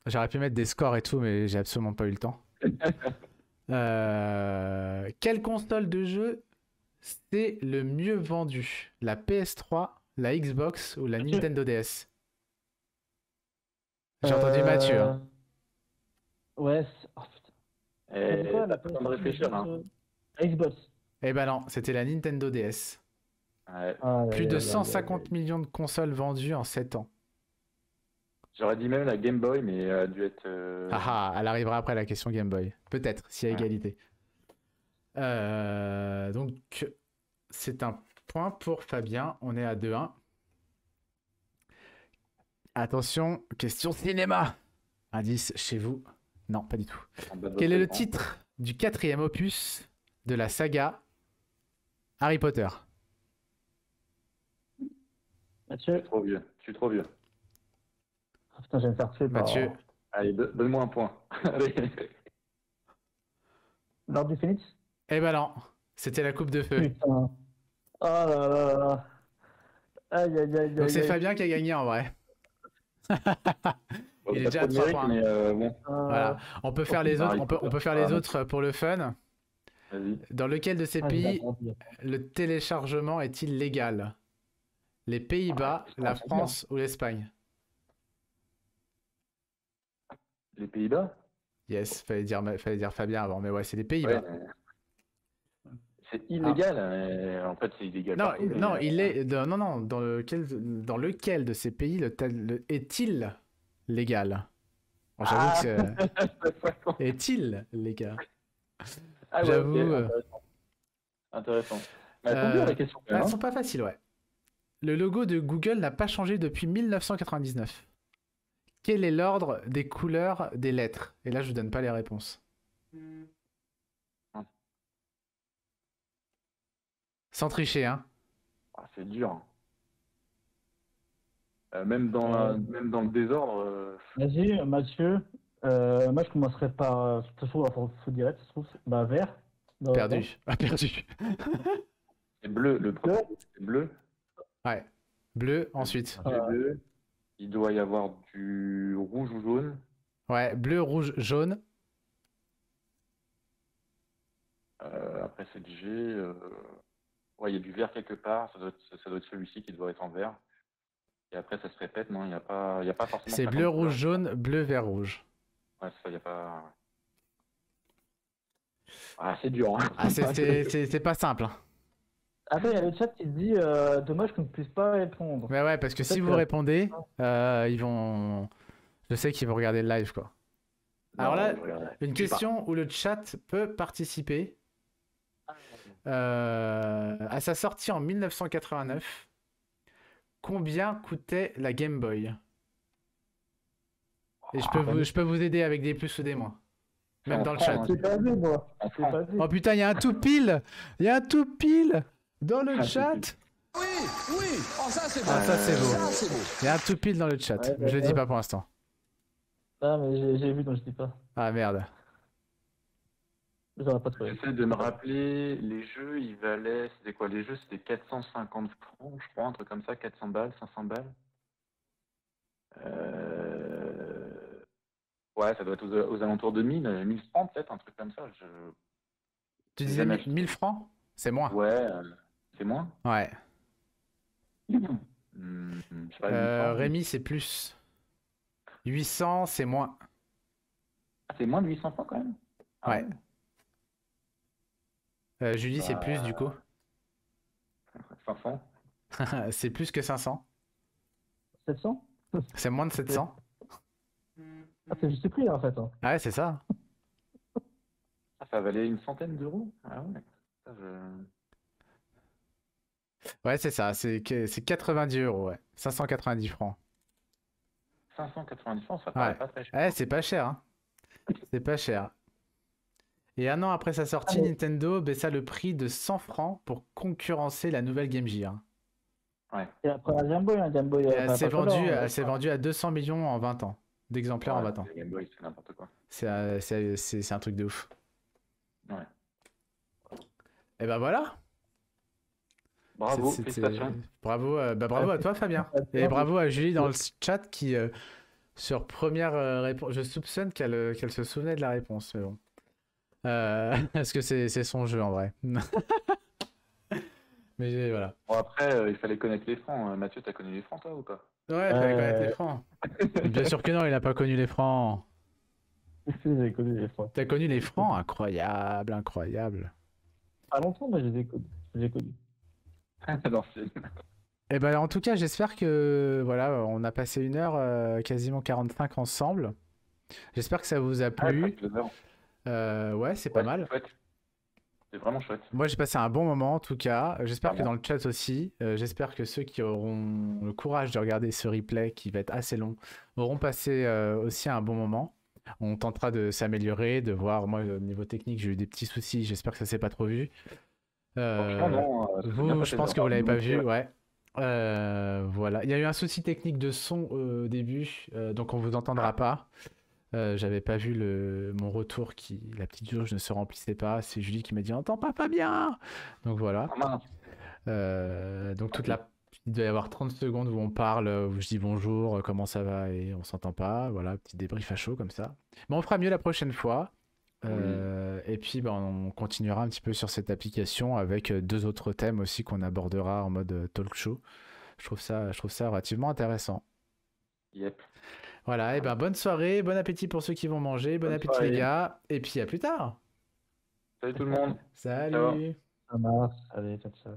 J'aurais pu mettre des scores et tout, mais j'ai absolument pas eu le temps. Quelle console de jeu c'est le mieux vendu? La PS3, la Xbox ou la Nintendo DS? J'ai entendu Mathieu. Hein. Ouais. Oh, putain. Et C'est quoi, t'as pas le temps de réfléchir, hein. Xbox. Eh ben non, c'était la Nintendo DS. Ouais. Plus de 150 millions de consoles vendues en 7 ans. J'aurais dit même la Game Boy, mais elle a dû être. Ah ah, elle arrivera après la question Game Boy. Peut-être, s'il y a Ouais. égalité. Donc, c'est un point pour Fabien. On est à 2-1. Attention, question cinéma. Indice chez vous. Non, pas du tout. Quel est le titre du 4e opus de la saga Harry Potter? Mathieu. Je suis trop vieux. Je suis trop vieux. Oh, putain, je vais me faire tuer par... Mathieu. Allez, donne-moi un point. Allez. L'ordre du Phoenix. Eh ben non, c'était la coupe de feu. Putain. Oh là là là. Aïe, aïe, aïe, Donc c'est aïe. Fabien qui a gagné en vrai. Bon, Il est pas déjà à trop 3 numérique, points. mais bon, Voilà. On peut faire les autres, on peut faire les Ah, autres pour le fun. vas-y. Dans lequel de ces Ah, pays le téléchargement est-il légal? Les Pays-Bas, putain, la c'est France ou l'Espagne? Les Pays-Bas? Yes, fallait dire Fabien avant, mais ouais, c'est les Ouais, Pays-Bas. c'est illégal. Mais en fait, c'est illégal. Non, partout, non, mais, il est non, dans lequel de ces pays est-il légal? Bon, j'avoue que est-il légal? Ah ouais, J'avoue. ok, intéressant. Mais elles sont dures, les questions, quand même, Elles hein. sont pas faciles, ouais. Le logo de Google n'a pas changé depuis 1999. Quel est l'ordre des couleurs des lettres? Et là, je vous donne pas les réponses. Sans tricher, hein. Ah, c'est dur, hein. Même dans le désordre. Vas-y, Mathieu. Moi, je commencerai par. De toute façon, faut dire, ça se trouve, bah, vert. Dans le temps. Perdu. Ah, perdu. C'est bleu. Le premier, c'est bleu. Ouais. Bleu, ensuite. C'est bleu. Il doit y avoir du rouge ou jaune. Ouais, bleu, rouge, jaune. Après, c'est le G. Ouais, il y a du vert quelque part. Ça doit être celui-ci qui doit être en vert. Et après, ça se répète, non? Il y a pas forcément. C'est 50 bleu, rouge, couleurs. jaune, bleu, vert, rouge. Ouais, ça, il n'y a pas. Ah, c'est dur, hein. Ah, c'est pas simple. Hein. Après, il y a le chat qui se dit dommage qu'on ne puisse pas répondre. Mais ouais, parce que si Peut-être vous que- répondez, ils vont. Je sais qu'ils vont regarder le live, quoi. Alors Non, là, je regarde. une Je sais pas. question où le chat peut participer. À sa sortie en 1989, combien coûtait la Game Boy? Et je peux vous aider avec des plus ou des moins. Même En dans le francs, chat. hein, J'ai pas vu, moi. En J'ai francs. pas vu. Oh putain, il y a un tout pile! Il y a un tout pile dans le Ah, chat! Oui, oui. Oh, ça, c'est beau. Ah, ça c'est beau. Ça, c'est beau. Il y a un tout pile dans le chat. Ouais, Je le dis ouais. pas pour l'instant. Ah, mais j'ai vu, donc je dis pas. Ah merde. J'aurais pas trouvé. J'essaie de me rappeler, les jeux, ils valaient, c'était quoi? Les jeux, c'était 450 francs, je crois, un truc comme ça, 400 balles, 500 balles. Ouais, ça doit être aux alentours de 1000, 1000 francs peut-être, un truc comme ça. Tu J'ai disais jamais 1000 francs? C'est moins. Ouais, c'est moins. Ouais. Je sais pas, 1000 francs. Rémi, c'est plus. 800, c'est moins. Ah, c'est moins de 800 francs quand même. Ah Ouais. Julie, c'est plus du coup. 500. C'est plus que 500. 700? C'est moins de 700. Ah, c'est juste prix, en fait. Hein. Ah ouais, c'est ça. Ah, ça valait une centaine d'euros. Ah ouais. Ça, Ouais, c'est ça. C'est 90 euros, ouais. 590 francs. 590 francs, ça paraît Ouais. pas très cher. Ouais, c'est pas cher, hein. C'est pas cher. Et un an après sa sortie, Ah, mais- Nintendo baissa le prix de 100 francs pour concurrencer la nouvelle Game Gear. Et après un Game Boy, Et enfin, elle s'est pas color, elle s'est vendue à 200 millions en 20 ans. D'exemplaires en Ouais, 20 ans. les Game Boy, c'est n'importe quoi. C'est un truc de ouf. Ouais. Et ben voilà. Bravo, C'était- félicitations. Bravo, bravo à toi, Fabien. Et bravo à Julie dans le chat qui, sur première réponse, je soupçonne qu'elle se souvenait de la réponse, mais bon. Parce que c'est son jeu en vrai. Mais voilà. Bon, après, il fallait connaître les francs. Mathieu, t'as connu les francs, toi, ou pas? Ouais, fallait connaître les francs. Bien sûr que non, il a pas connu les francs. Si, j'ai connu les fois. T'as connu les francs? Incroyable, incroyable. Pas longtemps, mais je les ai connus. Je les ai connus. Non, c'est... Et ben en tout cas, j'espère que voilà, on a passé une heure, quasiment 45 ensemble. J'espère que ça vous a Ah, plu. presque 2 heures. Ouais, c'est pas Ouais, mal. c'est chouette. C'est vraiment chouette. Moi, j'ai passé un bon moment en tout cas. J'espère que Vraiment. dans le chat aussi. J'espère que ceux qui auront le courage de regarder ce replay, qui va être assez long, auront passé aussi un bon moment. On tentera de s'améliorer, de voir. Moi, au niveau technique, j'ai eu des petits soucis. J'espère que ça s'est pas trop vu. Franchement, non. ça s'est bien Vous, passé, je pense que non. vous l'avez pas Donc, vu, ouais. Voilà. Il y a eu un souci technique de son au début, donc on vous entendra pas. J'avais pas vu mon retour la petite jauge ne se remplissait pas. C'est Julie qui m'a dit on entend pas bien. Donc voilà. Ah, mince. Donc il doit y avoir 30 secondes où on parle, où je dis bonjour, comment ça va et on s'entend pas. Voilà, petit débrief à chaud comme ça. Mais on fera mieux la prochaine fois. Et puis on continuera un petit peu sur cette application avec 2 autres thèmes aussi qu'on abordera en mode talk show. Je trouve ça relativement intéressant. Yep. Voilà, et bonne soirée, bon appétit pour ceux qui vont manger, bon Bonne appétit soirée. les gars, et puis à plus tard. Salut tout le monde. Salut. Ciao. Ça marche. Allez, ciao, ciao.